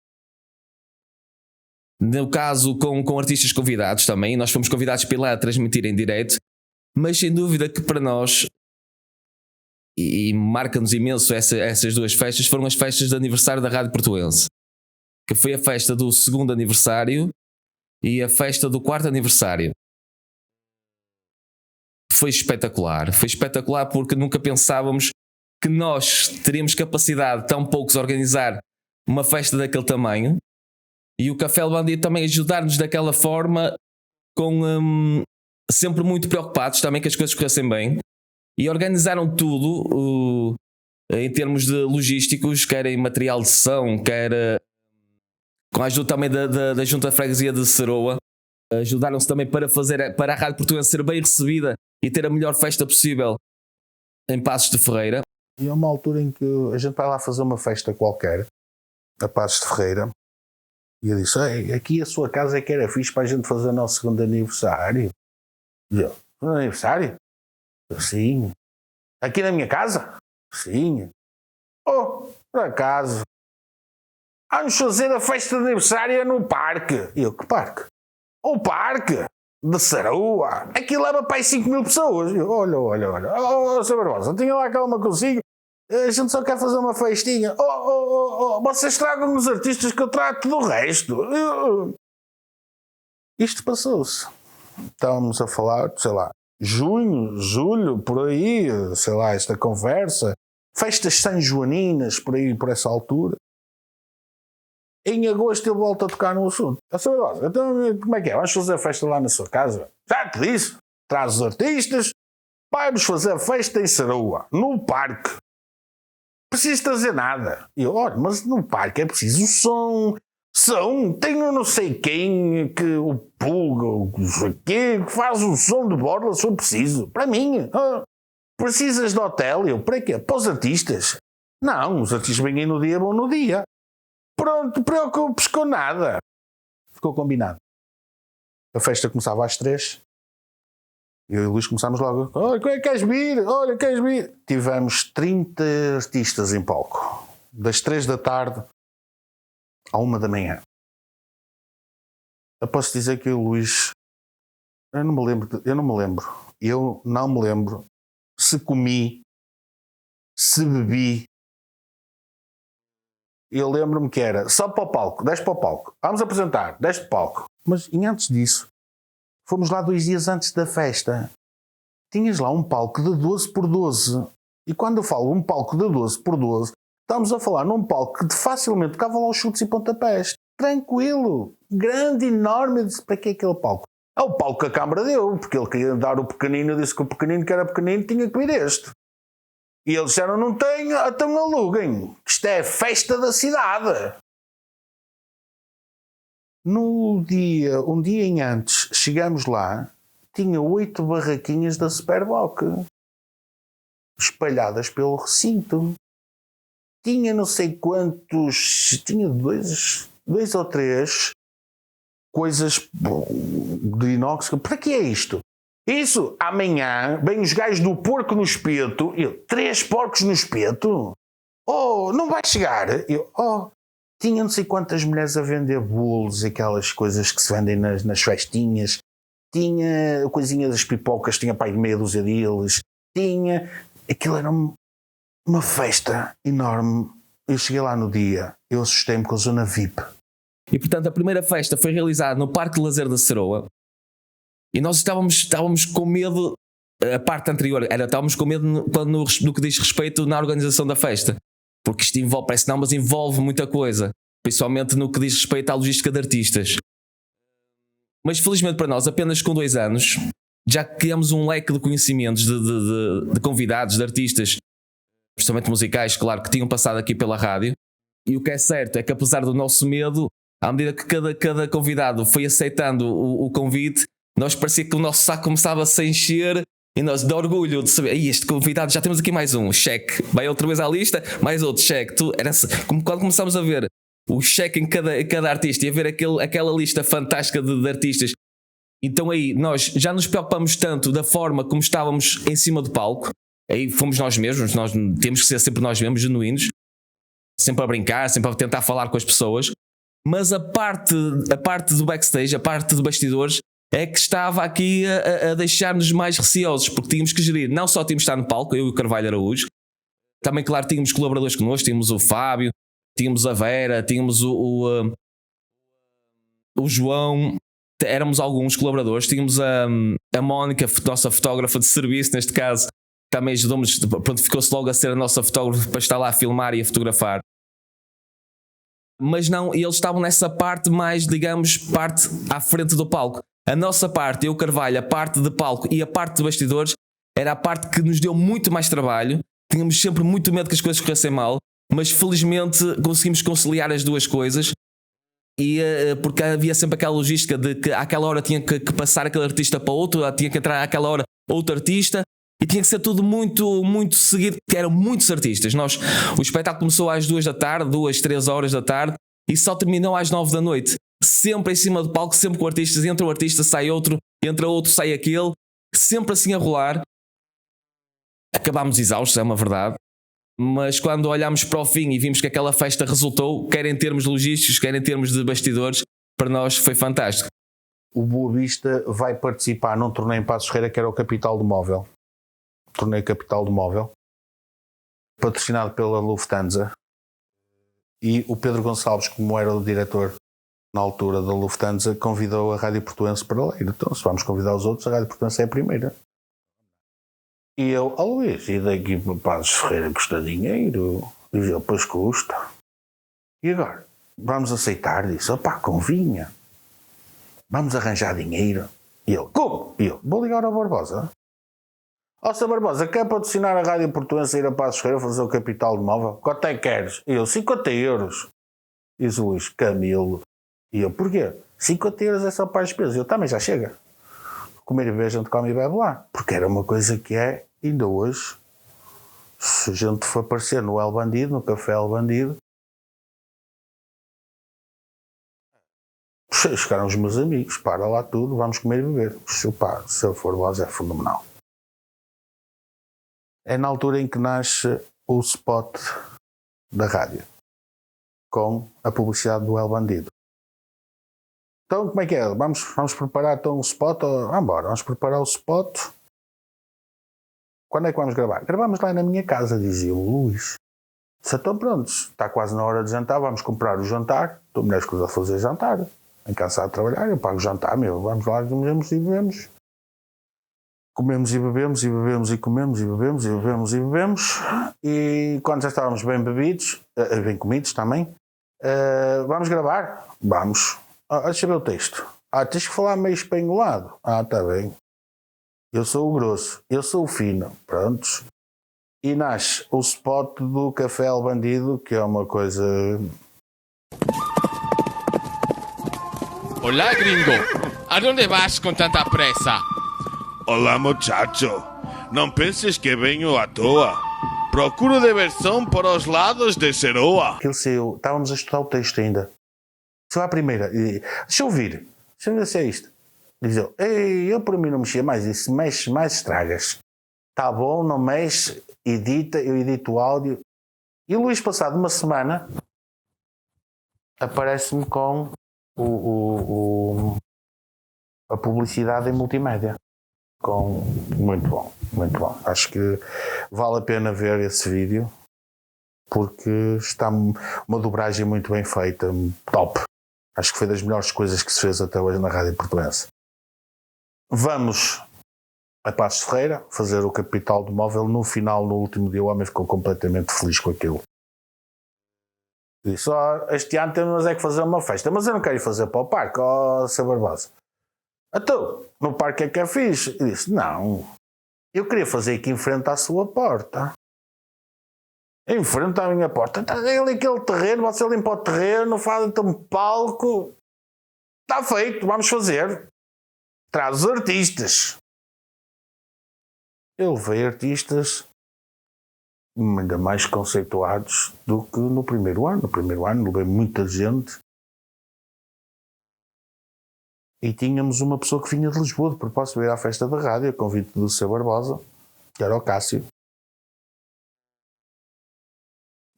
No caso com artistas convidados também, nós fomos convidados para ir lá a transmitir em direto, mas sem dúvida que para nós, e marca-nos imenso essas duas festas, foram as festas de aniversário da Rádio Portuense, que foi a festa do 2º aniversário e a festa do 4º aniversário. Foi espetacular porque nunca pensávamos que nós teríamos capacidade, tão poucos, a organizar uma festa daquele tamanho, e o Café El Bandido também ajudar-nos daquela forma, sempre muito preocupados também que as coisas corressem bem, e organizaram tudo em termos de logísticos, quer em material de sessão, quer com a ajuda também da Junta de Freguesia de Ceroa. Ajudaram-se também para a Rádio Portuense ser bem recebida e ter a melhor festa possível em Passos de Ferreira. E há uma altura em que a gente vai lá fazer uma festa qualquer, a Passos de Ferreira, e eu disse: "Ei, aqui a sua casa é que era fixe para a gente fazer o nosso segundo aniversário." E eu: "Segundo aniversário?" Eu: "Sim." "Aqui na minha casa?" "Sim." "Oh, por acaso, vamos fazer a festa de aniversário no parque." E eu: "Que parque?" "O parque de Saroa. Aqui leva para aí 5.000 pessoas." E eu: olha. "Oh, Sr. Barbosa, tinha lá calma consigo. A gente só quer fazer uma festinha. Vocês tragam os artistas que eu trato do resto." Isto passou-se. Estávamos a falar, sei lá, junho, julho, por aí, sei lá, esta conversa. Festas sanjoaninas, por aí, por essa altura. Em agosto ele volta a tocar no assunto. Então, como é que é? Vamos fazer a festa lá na sua casa? Já te disse. Traz os artistas. Vamos fazer a festa em Saroa, no parque. Não preciso trazer nada. E eu: olha, mas no parque é preciso som. Tenho não sei quem, que o Pulga, que faz o som de borla se eu preciso. Para mim. Precisas de hotel? Eu: para quê? Para os artistas? Não, os artistas vêm aí no dia, vão no dia. Pronto, preocupes com nada. Ficou combinado. A festa começava às 3. Eu e o Luís começámos logo: olha, queres vir? Olha, queres vir? Tivemos 30 artistas em palco. Das 3 da tarde à 1 da manhã. Eu posso dizer que o Luís... Eu não me lembro se comi, se bebi. Eu lembro-me que era só para o palco, desce para o palco, vamos apresentar, desce para o palco. Mas e antes disso, fomos lá 2 dias antes da festa. Tinhas lá um palco de 12 por 12. E quando eu falo um palco de 12 por 12, estamos a falar num palco que facilmente tocava lá os chutes e pontapés. Tranquilo, grande, enorme. Eu disse: para que é aquele palco? É o palco que a Câmara deu, porque ele queria dar o pequenino. Eu disse que o pequenino, que era pequenino, tinha que vir este. E eles disseram: não tenho, então aluguem. Isto é a festa da cidade. Um dia em antes, chegamos lá, tinha 8 barraquinhas da Superboc espalhadas pelo recinto. Tinha não sei quantos, tinha 2 ou 3 coisas de inox. Para que é isto? Isso, amanhã vêm os gajos do porco no espeto. Eu: 3 porcos no espeto? Oh, não vai chegar? Eu: tinha não sei quantas mulheres a vender bolos, aquelas coisas que se vendem nas festinhas. Tinha a coisinha das pipocas, tinha para aí meia dúzia deles. Aquilo era uma festa enorme. Eu cheguei lá no dia, eu assustei-me com a zona VIP. E portanto a primeira festa foi realizada no Parque de Lazer da Saroa. E nós estávamos com medo, a parte anterior, estávamos com medo no que diz respeito na organização da festa. Porque isto envolve, parece não, mas envolve muita coisa. Principalmente no que diz respeito à logística de artistas. Mas felizmente para nós, apenas com 2 anos, já criamos um leque de conhecimentos de convidados, de artistas, principalmente musicais, claro, que tinham passado aqui pela rádio. E o que é certo é que apesar do nosso medo, à medida que cada convidado foi aceitando o convite, nós parecia que o nosso saco começava a se encher e nós, de orgulho de saber: este convidado, já temos aqui mais um, cheque, vai outra vez à lista, mais outro, cheque. Como quando começámos a ver o cheque em cada artista e a ver aquela lista fantástica de artistas, então aí nós já nos preocupamos tanto da forma como estávamos em cima do palco. Aí fomos nós mesmos, nós temos que ser sempre nós mesmos, genuínos, sempre a brincar, sempre a tentar falar com as pessoas. Mas a parte do backstage, a parte de bastidores, é que estava aqui a deixar-nos mais receosos, porque tínhamos que gerir, não só tínhamos de estar no palco, eu e o Carvalho Araújo, também, claro, tínhamos colaboradores connosco, tínhamos o Fábio, tínhamos a Vera, tínhamos o João, éramos alguns colaboradores, tínhamos a Mónica, nossa fotógrafa de serviço, neste caso, também ajudou-nos, pronto, ficou-se logo a ser a nossa fotógrafa para estar lá a filmar e a fotografar. Mas não, eles estavam nessa parte mais, digamos, parte à frente do palco. A nossa parte, eu, Carvalho, a parte de palco e a parte de bastidores, era a parte que nos deu muito mais trabalho. Tínhamos sempre muito medo que as coisas corressem mal, mas felizmente conseguimos conciliar as duas coisas. E porque havia sempre aquela logística de que àquela hora tinha que passar aquele artista para outro, tinha que entrar àquela hora outro artista, E tinha que ser tudo muito, muito seguido, porque eram muitos artistas. O espetáculo começou às 2 da tarde, 2, 3 horas da tarde, e só terminou às 9 da noite. Sempre em cima do palco, sempre com artistas. Entra um artista, sai outro, entra outro, sai aquele. Sempre assim a rolar. Acabámos exaustos, é uma verdade. Mas quando olhámos para o fim e vimos que aquela festa resultou, quer em termos logísticos, quer em termos de bastidores, para nós foi fantástico. O Boa Vista vai participar num torneio em Passos Ferreira que era o Capital do Móvel. Torneio Capital do Móvel, patrocinado pela Lufthansa. E o Pedro Gonçalves, como era o diretor na altura da Lufthansa, convidou a Rádio Portuense para lá. Então, se vamos convidar os outros, a Rádio Portuense é a primeira. E eu, Luís, e daqui para Passos Ferreira custa dinheiro? E ele, pois custa. E agora? Vamos aceitar? Disse, convinha. Vamos arranjar dinheiro. E ele, como? E eu, vou ligar ao Barbosa. Sr. Barbosa, quer patrocinar a Rádio Portuense e ir a Passos Ferreira fazer o Capital do Móvel? Quanto é que queres? E eu, 50 euros. Diz o Luís, Camilo. E eu, porquê? 50 euros é só para as despesas. E eu, também já chega. Comer e beber, a gente come e bebe lá. Porque era uma coisa que ainda hoje, se a gente for aparecer no El Bandido, no Café El Bandido, chegaram os meus amigos, para lá tudo, vamos comer e beber. Se eu for voz, é fenomenal. É na altura em que nasce o spot da rádio, com a publicidade do El Bandido. Então, como é que é? Vamos preparar então o spot? Vamos preparar o spot. Quando é que vamos gravar? Gravamos lá na minha casa, dizia o Luís. Se estão prontos, está quase na hora de jantar, vamos comprar o jantar. Estou mulher escusa a fazer jantar. Cansado de trabalhar, eu pago o jantar, vamos lá, comemos e bebemos. Comemos e bebemos e bebemos e comemos e bebemos e bebemos e bebemos. E quando já estávamos bem bebidos, bem comidos também, vamos gravar? Vamos. Deixa eu ver o texto. Tens que falar meio espanholado. Está bem. Eu sou o grosso, eu sou o fino. Prontos. E nasce o spot do Café El Bandido, que é uma coisa... Olá, gringo. ¿A dónde vas con tanta pressa? Olá, muchacho. Não penses que venho à toa. Procuro diversão para os lados de Seroa. Aquilo saiu, estávamos a estudar o texto ainda. Saiu à primeira. Deixa eu ouvir. Deixa eu ver se é isto. Diz ele, eu por mim não mexia mais. E se mexes mais, estragas. Está bom, não mexe, edita, eu edito o áudio. E o Luís, passado uma semana, aparece-me com a publicidade em multimédia. Muito bom, muito bom. Acho que vale a pena ver esse vídeo, porque está uma dobragem muito bem feita, top. Acho que foi das melhores coisas que se fez até hoje na Rádio Portuense. Vamos a Passos Ferreira fazer o Capital do Móvel. No final, no último dia, o homem ficou completamente feliz com aquilo. Disse, este ano temos que fazer uma festa, mas eu não quero ir fazer para o parque, Sr. Barbosa. Então, no parque é que é fixe? Eu disse, não, eu queria fazer aqui em frente à sua porta. Em frente à minha porta. Está ali aquele terreno, você limpa o terreno, faz então um palco. Está feito, vamos fazer. Traz os artistas. Eu levei artistas ainda mais conceituados do que no primeiro ano. No primeiro ano levei muita gente. E tínhamos uma pessoa que vinha de Lisboa, de propósito, ir à festa da rádio, a convite do Sr. Barbosa, que era o Cássio.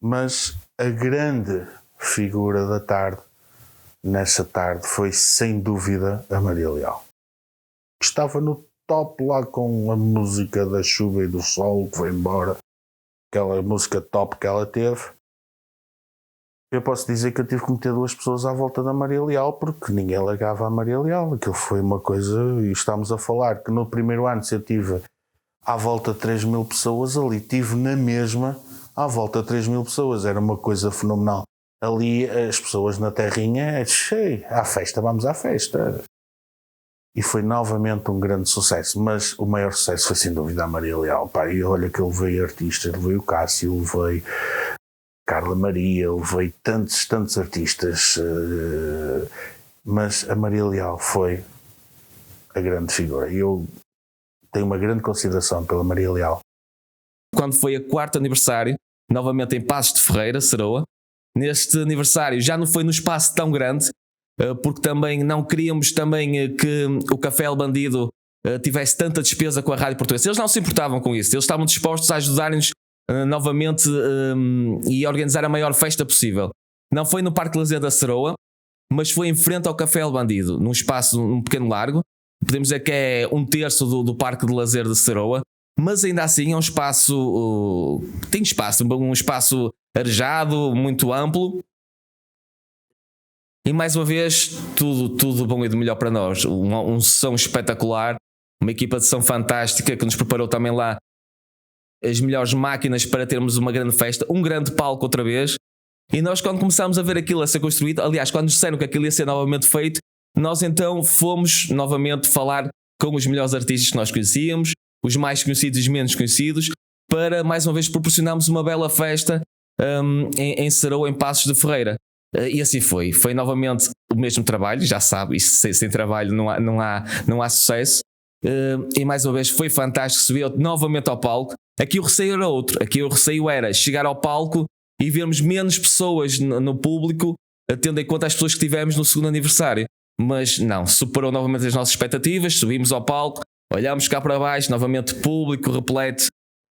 Mas a grande figura da tarde, nessa tarde, foi sem dúvida a Maria Leal. Estava no top lá com a música da chuva e do sol, que foi embora. Aquela música top que ela teve. Eu posso dizer que eu tive que meter 2 pessoas à volta da Maria Leal, porque ninguém largava a Maria Leal. Aquilo foi uma coisa, e estamos a falar que no primeiro ano, se eu tive à volta de 3.000 pessoas, ali tive na mesma à volta de 3.000 pessoas. Era uma coisa fenomenal. Ali as pessoas na terrinha, à festa, vamos à festa. E foi novamente um grande sucesso, mas o maior sucesso foi sem dúvida a Maria Leal. E olha que eu levei artistas, levei o Cássio, levei Carla Maria, levei tantos artistas, mas a Maria Leal foi a grande figura. E eu tenho uma grande consideração pela Maria Leal. Quando foi a 4º aniversário, novamente em Passos de Ferreira, Ceroa. Neste aniversário já não foi num espaço tão grande, porque também não queríamos também que o Café El Bandido tivesse tanta despesa com a Rádio Portuense. Eles não se importavam com isso, eles estavam dispostos a ajudar-nos novamente e organizar a maior festa possível. Não foi no Parque de Lazer da Ceroa, mas foi em frente ao Café El Bandido, num espaço, um pequeno largo. Podemos dizer que é 1/3 do Parque de Lazer de Ceroa, mas ainda assim é um espaço, tem espaço, um espaço arejado, muito amplo. E mais uma vez, tudo bom e do melhor para nós. Um som espetacular, uma equipa de som fantástica que nos preparou também lá as melhores máquinas para termos uma grande festa, um grande palco outra vez. E nós, quando começámos a ver aquilo a ser construído, aliás, quando nos disseram que aquilo ia ser novamente feito, nós então fomos novamente falar com os melhores artistas que nós conhecíamos, os mais conhecidos e os menos conhecidos, para mais uma vez proporcionarmos uma bela festa em Ceroa, em Passos de Ferreira. E assim foi. Foi novamente o mesmo trabalho, já sabe, isso, sem trabalho não há sucesso. E mais uma vez foi fantástico, subiu novamente ao palco. Aqui o receio era outro, aqui o receio era chegar ao palco e vermos menos pessoas no público, tendo em conta as pessoas que tivemos no 2º aniversário. Mas não, superou novamente as nossas expectativas, subimos ao palco, olhámos cá para baixo, novamente público repleto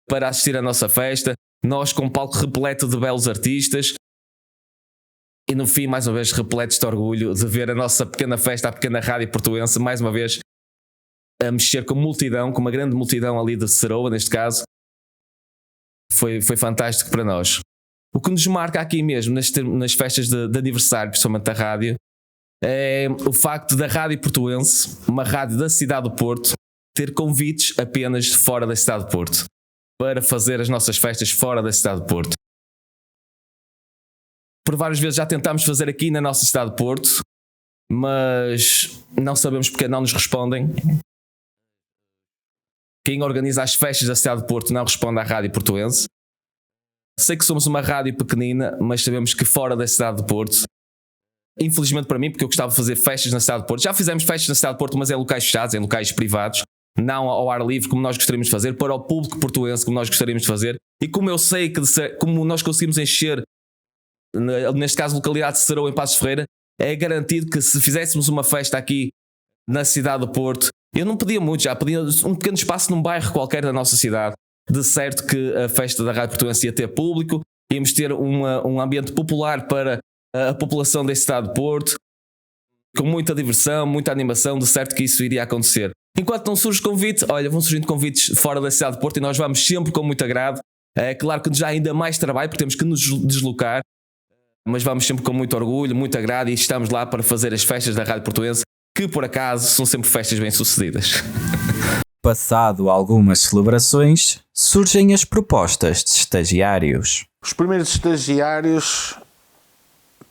para assistir à nossa festa, nós com um palco repleto de belos artistas e no fim mais uma vez repletos de orgulho de ver a nossa pequena festa, a pequena Rádio Portuense, mais uma vez a mexer com multidão, com uma grande multidão ali de Ceroa neste caso. Foi fantástico para nós. O que nos marca aqui mesmo nas festas de aniversário, principalmente da rádio, é o facto da Rádio Portuense, uma rádio da cidade do Porto, ter convites apenas de fora da cidade do Porto para fazer as nossas festas fora da cidade do Porto. Por várias vezes já tentámos fazer aqui na nossa cidade de Porto, mas não sabemos porque não nos respondem. Quem organiza as festas da cidade de Porto não responde à Rádio Portuense. Sei que somos uma rádio pequenina, mas sabemos que fora da cidade de Porto, infelizmente para mim, porque eu gostava de fazer festas na cidade de Porto, já fizemos festas na cidade de Porto, mas em locais fechados, em locais privados, não ao ar livre como nós gostaríamos de fazer, para o público portuense como nós gostaríamos de fazer. E como eu sei que como nós conseguimos encher, neste caso localidade de Ceroa, em Passos de Ferreira, é garantido que se fizéssemos uma festa aqui na cidade do Porto, eu não pedia muito, já pedia um pequeno espaço num bairro qualquer da nossa cidade. De certo que a festa da Rádio Portuense ia ter público, íamos ter um ambiente popular para a população da cidade de Porto, com muita diversão, muita animação, de certo que isso iria acontecer. Enquanto não surge convite, olha, vão surgindo convites fora da cidade de Porto e nós vamos sempre com muito agrado. É claro que nos dá ainda mais trabalho porque temos que nos deslocar, mas vamos sempre com muito orgulho, muito agrado e estamos lá para fazer as festas da Rádio Portuense, que por acaso são sempre festas bem-sucedidas. Passado algumas celebrações, surgem as propostas de estagiários. Os primeiros estagiários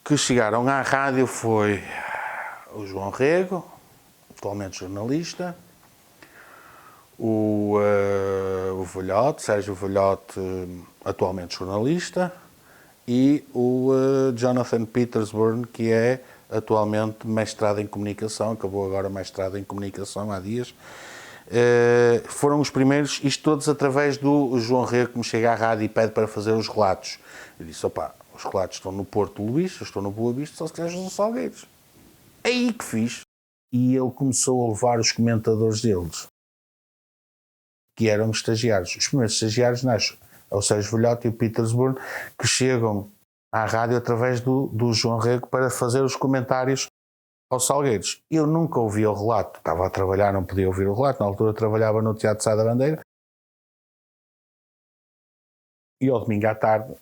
que chegaram à rádio foi o João Rego, atualmente jornalista, o Velhote, Sérgio Velhote, atualmente jornalista, e o Jonathan Petersburn, que é atualmente mestrado em comunicação, acabou agora mestrado em comunicação há dias. Foram os primeiros, isto todos através do João Rego, que me chega à rádio e pede para fazer os relatos. Eu disse, opá, os relatos estão no Porto Luís, eu estou no Boa Vista, só se calhar nos Salgueiros. É aí que fiz. E ele começou a levar os comentadores deles, que eram estagiários. Os primeiros estagiários nascem, é o Sérgio Velhote e o Petersburn, que chegam à rádio através do João Rego para fazer os comentários aos Salgueiros. Eu nunca ouvi o relato, estava a trabalhar, não podia ouvir o relato, na altura trabalhava no Teatro Sá da Bandeira, e ao domingo à tarde,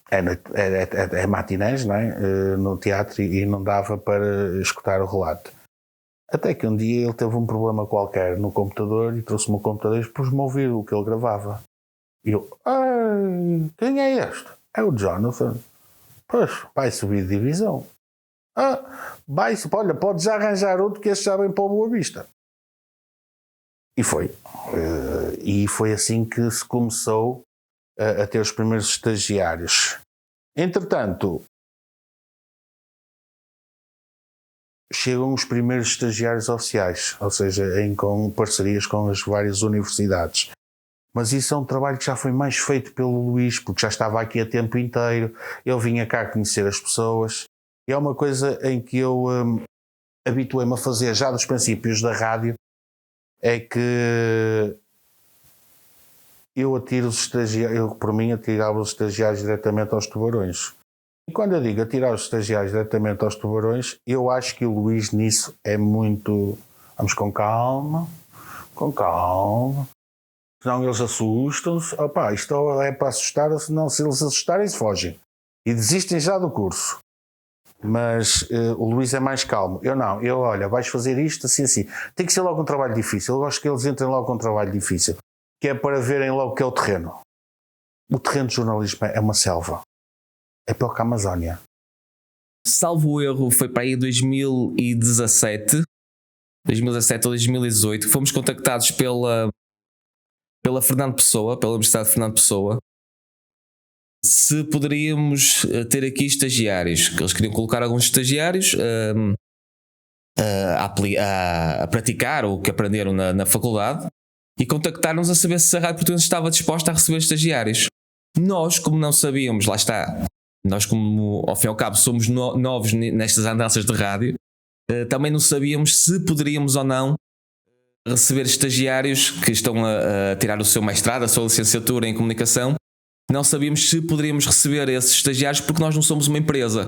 é matinés, não é? No teatro, e não dava para escutar o relato. Até que um dia ele teve um problema qualquer no computador e trouxe-me o computador e pôs-me a ouvir o que ele gravava. E eu, quem é este? É o Jonathan. Pois, vai subir de divisão. Olha, podes arranjar outro que este já vem para o Boa Vista. E foi. E foi assim que se começou a ter os primeiros estagiários. Entretanto, chegam os primeiros estagiários oficiais, ou seja, com parcerias com as várias universidades. Mas isso é um trabalho que já foi mais feito pelo Luís, porque já estava aqui a tempo inteiro, ele vinha cá conhecer as pessoas, e é uma coisa em que eu habituei-me a fazer já dos princípios da rádio, é que eu atiro os estagiários, eu por mim atirava os estagiários diretamente aos tubarões. E quando eu digo atirar os estagiários diretamente aos tubarões, eu acho que o Luís nisso é muito... Vamos com calma, senão eles assustam-se. Opa, isto é para assustar, senão se eles assustarem se fogem. E desistem já do curso. Mas o Luís é mais calmo. Eu não, olha, vais fazer isto assim, assim. Tem que ser logo um trabalho difícil. Eu gosto que eles entrem logo com um trabalho difícil. Que é para verem logo o que é o terreno. O terreno de jornalismo é uma selva. É pior que a Amazónia. Salvo erro, foi para aí 2017 ou 2018. Fomos contactados pela Fernando Pessoa, pela Universidade de Fernando Pessoa, se poderíamos ter aqui estagiários, que eles queriam colocar alguns estagiários a praticar o que aprenderam na faculdade, e contactaram-nos a saber se a Rádio Portuense estava disposta a receber estagiários. Nós, como não sabíamos, lá está, nós como ao fim e ao cabo somos novos nestas andanças de rádio, também não sabíamos se poderíamos ou não receber estagiários que estão a tirar o seu mestrado, a sua licenciatura em comunicação. Não sabíamos se poderíamos receber esses estagiários, porque nós não somos uma empresa.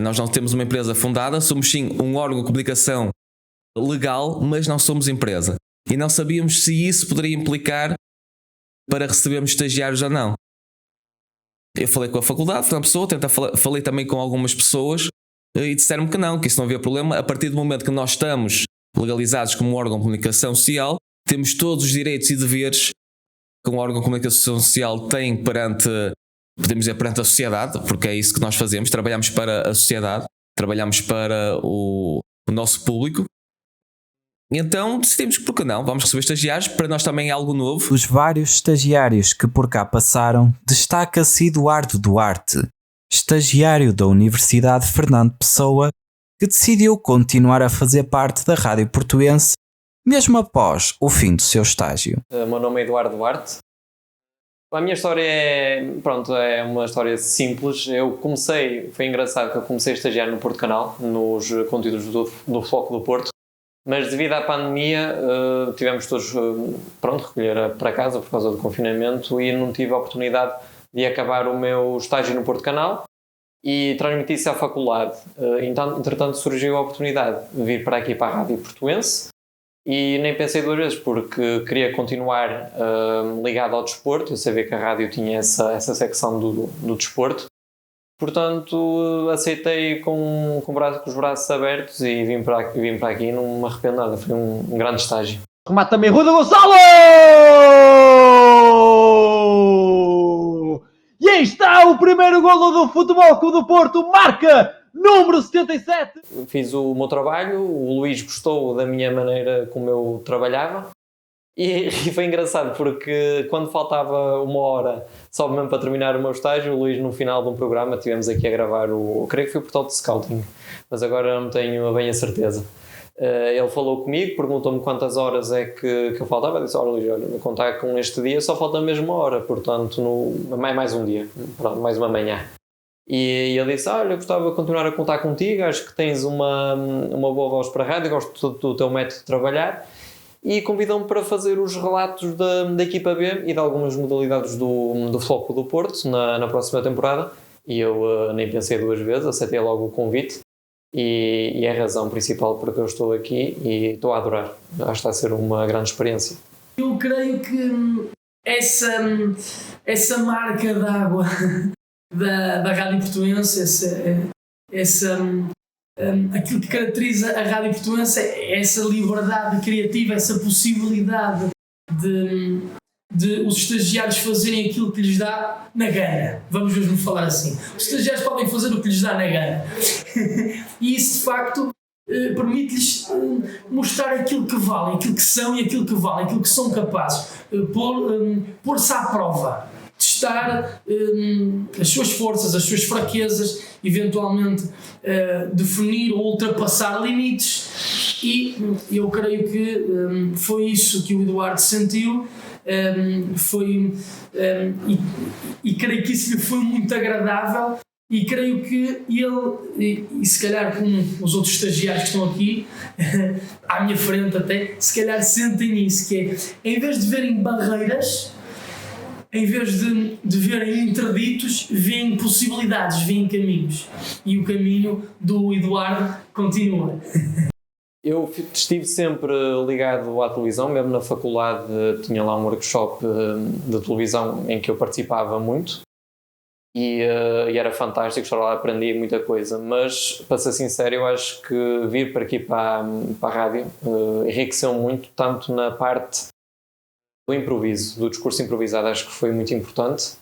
Nós não temos uma empresa fundada, somos sim um órgão de comunicação legal, mas não somos empresa. E não sabíamos se isso poderia implicar para recebermos estagiários ou não. Eu falei com a faculdade, foi uma pessoa, falei também com algumas pessoas e disseram-me que não, que isso não havia problema. A partir do momento que nós estamos legalizados como órgão de comunicação social, temos todos os direitos e deveres que um órgão de comunicação social tem perante, podemos dizer, perante a sociedade, porque é isso que nós fazemos, trabalhamos para a sociedade, trabalhamos para o nosso público. Então decidimos que, por que não, vamos receber estagiários, para nós também é algo novo. Dos vários estagiários que por cá passaram, destaca-se Eduardo Duarte, estagiário da Universidade Fernando Pessoa, que decidiu continuar a fazer parte da Rádio Portuense, mesmo após o fim do seu estágio. O meu nome é Eduardo Duarte. A minha história é uma história simples. Foi engraçado que eu comecei a estagiar no Porto Canal, nos conteúdos do Floco do Porto, mas devido à pandemia tivemos todos recolher para casa por causa do confinamento e não tive a oportunidade de acabar o meu estágio no Porto Canal e transmiti-se à faculdade. Então, entretanto, surgiu a oportunidade de vir para aqui para a Rádio Portuense e nem pensei duas vezes, porque queria continuar ligado ao desporto. Eu sabia que a rádio tinha essa secção do desporto. Portanto, aceitei com os braços abertos e vim para aqui, não me arrependo nada. Foi um grande estágio. Remata também Ruda Gonçalo! E aí está o primeiro golo do Futebol Clube do Porto, marca número 77. Fiz o meu trabalho, o Luís gostou da minha maneira como eu trabalhava e foi engraçado porque quando faltava uma hora só mesmo para terminar o meu estágio, o Luís no final de um programa tivemos aqui a gravar creio que foi o portal de scouting, mas agora não tenho bem a certeza. Ele falou comigo, perguntou-me quantas horas é que eu faltava. Eu disse: olha Luís, olha, contar com este dia só falta mesmo uma hora, portanto mais um dia, pronto, mais uma manhã. E ele disse: olha, eu gostava de continuar a contar contigo, acho que tens uma boa voz para a rádio, gosto do teu método de trabalhar, e convidou-me para fazer os relatos da equipa B e de algumas modalidades do Floco do Porto na próxima temporada, e eu nem pensei duas vezes, aceitei logo o convite. E é a razão principal porque eu estou aqui e estou a adorar. Acho que está a ser uma grande experiência. Eu creio que essa marca d'água da Rádio Portuense, aquilo que caracteriza a Rádio Portuense é essa liberdade criativa, essa possibilidade de os estagiários fazerem aquilo que lhes dá na gana. Vamos mesmo falar assim. Os estagiários podem fazer o que lhes dá na gana. E isso, de facto, permite-lhes mostrar aquilo que valem, aquilo que são e aquilo que valem, aquilo que são capazes. Pôr-se à prova. testar as suas forças, as suas fraquezas, eventualmente definir ou ultrapassar limites, e eu creio que foi isso que o Eduardo sentiu. E creio que isso lhe foi muito agradável, e creio que ele, e se calhar como os outros estagiários que estão aqui à minha frente até, se calhar sentem isso, que é, em vez de verem barreiras, em vez de verem interditos, veem possibilidades, veem caminhos, e o caminho do Eduardo continua. Eu estive sempre ligado à televisão, mesmo na faculdade tinha lá um workshop de televisão em que eu participava muito, e era fantástico, lá aprendi muita coisa, mas para ser sincero eu acho que vir para aqui para a rádio enriqueceu muito, tanto na parte do improviso, do discurso improvisado. Acho que foi muito importante,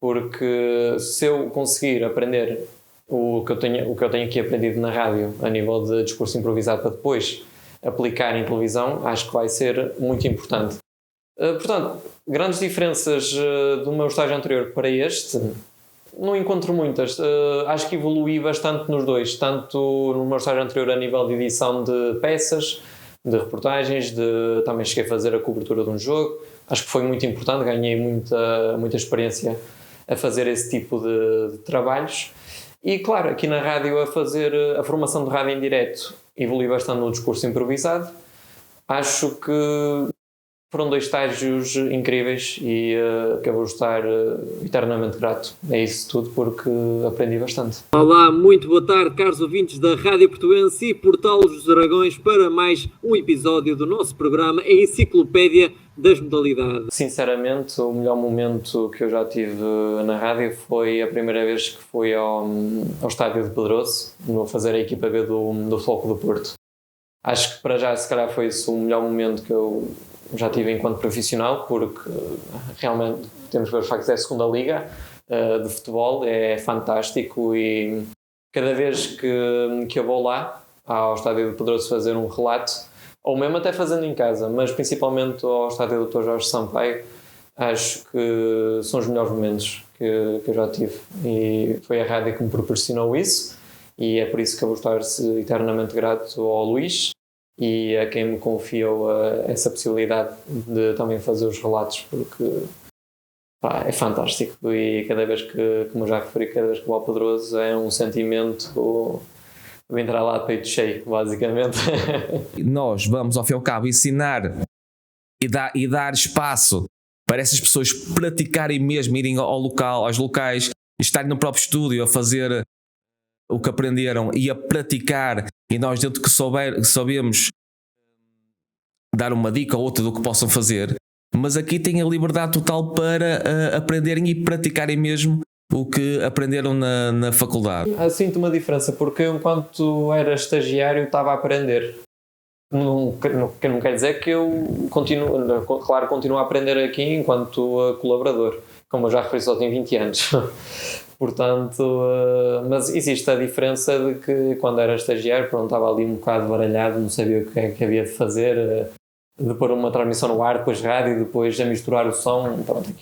porque se eu conseguir aprender o que eu tenho aqui aprendido na rádio a nível de discurso improvisado para depois aplicar em televisão, acho que vai ser muito importante. Portanto, grandes diferenças do meu estágio anterior para este, não encontro muitas. Acho que evolui bastante nos dois, tanto no meu estágio anterior a nível de edição de peças, de reportagens, também cheguei a fazer a cobertura de um jogo. Acho que foi muito importante, ganhei muita experiência a fazer esse tipo de trabalhos. E claro, aqui na rádio a fazer a formação de rádio em direto, evolui bastante no discurso improvisado. Acho que foram 2 estágios incríveis e que eu vou estar eternamente grato. É isso tudo, porque aprendi bastante. Olá, muito boa tarde, caros ouvintes da Rádio Portuense e Portal dos Dragões, para mais um episódio do nosso programa, a Enciclopédia das Modalidades. Sinceramente, o melhor momento que eu já tive na rádio foi a primeira vez que fui ao estádio de Pedroso, vou fazer a equipa B do Floco do Porto. Acho que para já, se calhar, foi esse o melhor momento que eu já tive enquanto profissional, porque realmente temos que ver os factos, é a segunda liga de futebol, é fantástico, e cada vez que eu vou lá ao estádio de Pedroso fazer um relato, ou mesmo até fazendo em casa, mas principalmente ao estádio do Dr. Jorge Sampaio, acho que são os melhores momentos que eu já tive, e foi a rádio que me proporcionou isso, e é por isso que eu vou estar eternamente grato ao Luís e a quem me confiou essa possibilidade de também fazer os relatos, porque é fantástico, e cada vez que, como eu já referi, cada vez que vou ao Pedroso é um sentimento de entrar lá de peito cheio, basicamente. Nós vamos, ao fim e ao cabo, ensinar e dar espaço para essas pessoas praticarem mesmo, irem ao local, aos locais, estarem no próprio estúdio a fazer o que aprenderam e a praticar, e nós, dentro que sabemos dar uma dica ou outra do que possam fazer, mas aqui têm a liberdade total para aprenderem e praticarem mesmo o que aprenderam na faculdade. Sinto uma diferença, porque eu, enquanto era estagiário, estava a aprender. Não quer dizer que eu continuo a aprender aqui enquanto colaborador. Como eu já referi, só tenho 20 anos. Portanto, mas existe a diferença de que quando era estagiário, pronto, estava ali um bocado baralhado, não sabia o que é que havia de fazer, de pôr uma transmissão no ar, depois rádio, depois a misturar o som. Pronto,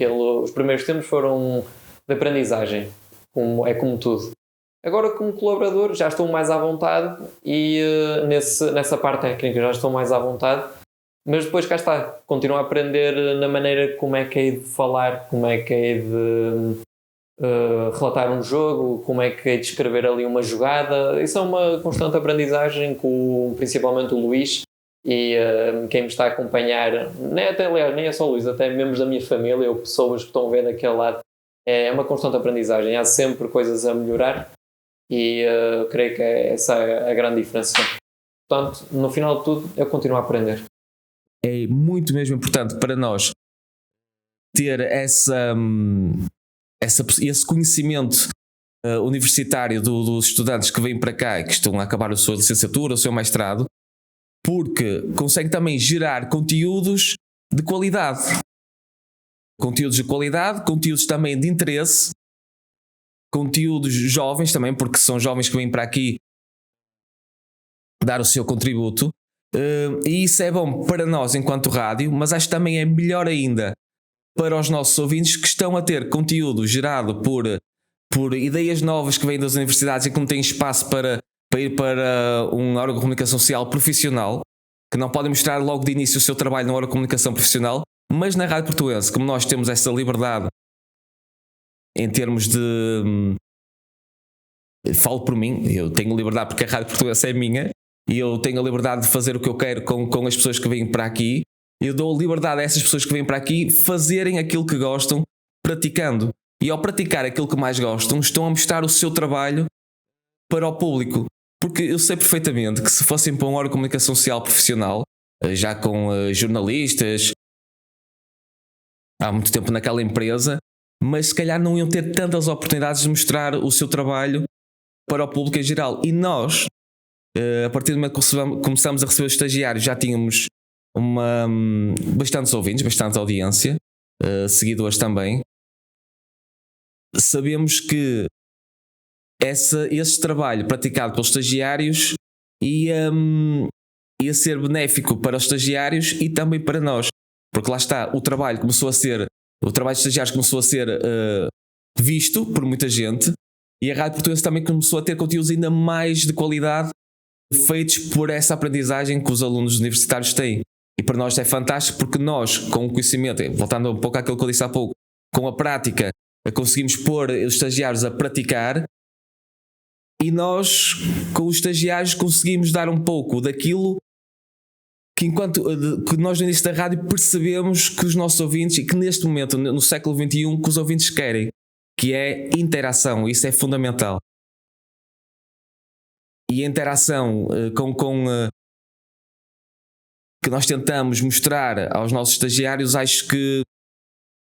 os primeiros tempos foram de aprendizagem, como tudo. Agora, como colaborador, já estou mais à vontade, e nessa parte técnica já estou mais à vontade, mas depois cá está, continuo a aprender na maneira como é que hei de falar, como é que hei de relatar um jogo, como é que hei de escrever ali uma jogada. Isso é uma constante aprendizagem com principalmente o Luís e quem me está a acompanhar, nem é só o Luís, até membros da minha família ou pessoas que estão a ver daquele lado. É uma constante aprendizagem, há sempre coisas a melhorar, e creio que é essa a grande diferença. Portanto, no final de tudo, eu continuo a aprender. É muito mesmo importante para nós ter esse conhecimento universitário dos estudantes que vêm para cá e que estão a acabar a sua licenciatura, o seu mestrado, porque consegue também gerar conteúdos de qualidade. Conteúdos também de interesse, conteúdos jovens também, porque são jovens que vêm para aqui dar o seu contributo, e isso é bom para nós enquanto rádio, mas acho que também é melhor ainda para os nossos ouvintes que estão a ter conteúdo gerado por ideias novas que vêm das universidades e que não têm espaço para ir para um órgão de comunicação social profissional, que não podem mostrar logo de início o seu trabalho no órgão de comunicação profissional, mas na Rádio Portuense, como nós temos essa liberdade em termos de... Falo por mim, eu tenho liberdade porque a Rádio Portuense é minha e eu tenho a liberdade de fazer o que eu quero com as pessoas que vêm para aqui. Eu dou liberdade a essas pessoas que vêm para aqui fazerem aquilo que gostam, praticando. E ao praticar aquilo que mais gostam, estão a mostrar o seu trabalho para o público. Porque eu sei perfeitamente que se fossem para um órgão de comunicação social profissional, já com jornalistas, há muito tempo naquela empresa, mas se calhar não iam ter tantas oportunidades de mostrar o seu trabalho para o público em geral. E nós, a partir do momento que começamos a receber os estagiários, já tínhamos bastantes ouvintes, bastante audiência, seguidores também. Sabemos que esse trabalho praticado pelos estagiários ia ser benéfico para os estagiários e também para nós, porque lá está, o trabalho de estagiários começou a ser visto por muita gente e a Rádio Portuense também começou a ter conteúdos ainda mais de qualidade feitos por essa aprendizagem que os alunos universitários têm. E para nós é fantástico porque nós, com o conhecimento, voltando um pouco àquilo que eu disse há pouco, com a prática, conseguimos pôr os estagiários a praticar e nós, com os estagiários, conseguimos dar um pouco daquilo que nós no início da rádio percebemos que os nossos ouvintes, e que neste momento, no século XXI, que os ouvintes querem, que é interação. Isso é fundamental. E a interação que nós tentamos mostrar aos nossos estagiários, acho que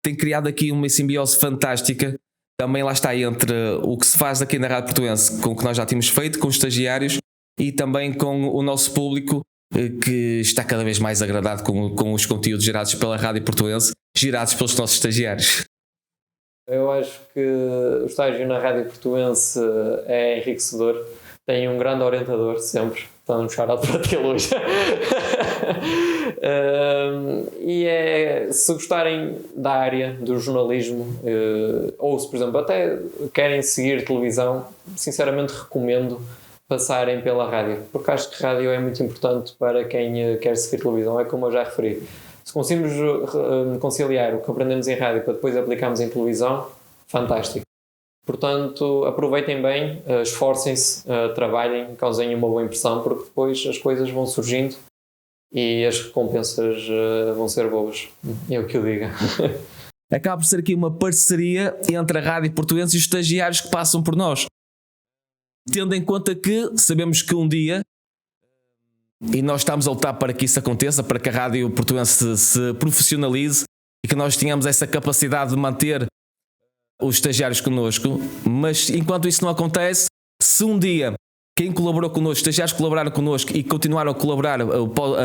tem criado aqui uma simbiose fantástica. Também lá está entre o que se faz aqui na Rádio Portuense, com o que nós já tínhamos feito com os estagiários e também com o nosso público, que está cada vez mais agradado com os conteúdos gerados pela Rádio Portuense, gerados pelos nossos estagiários. Eu acho que o estágio na Rádio Portuense é enriquecedor. Tem um grande orientador sempre. Estou a puxar para ti hoje. E se gostarem da área do jornalismo, ou se, por exemplo, até querem seguir televisão, sinceramente recomendo passarem pela rádio, porque acho que rádio é muito importante para quem quer seguir televisão. É como eu já referi. Se conseguimos conciliar o que aprendemos em rádio para depois aplicarmos em televisão, fantástico. Portanto, aproveitem bem, esforcem-se, trabalhem, causem uma boa impressão, porque depois as coisas vão surgindo e as recompensas vão ser boas. É o que eu digo. Acaba por ser aqui uma parceria entre a Rádio Portuense e os estagiários que passam por nós. Tendo em conta que sabemos que um dia, e nós estamos a lutar para que isso aconteça, para que a Rádio Portuense se profissionalize e que nós tenhamos essa capacidade de manter os estagiários connosco, mas enquanto isso não acontece, se um dia quem colaborou connosco, estagiários colaboraram connosco e continuaram a colaborar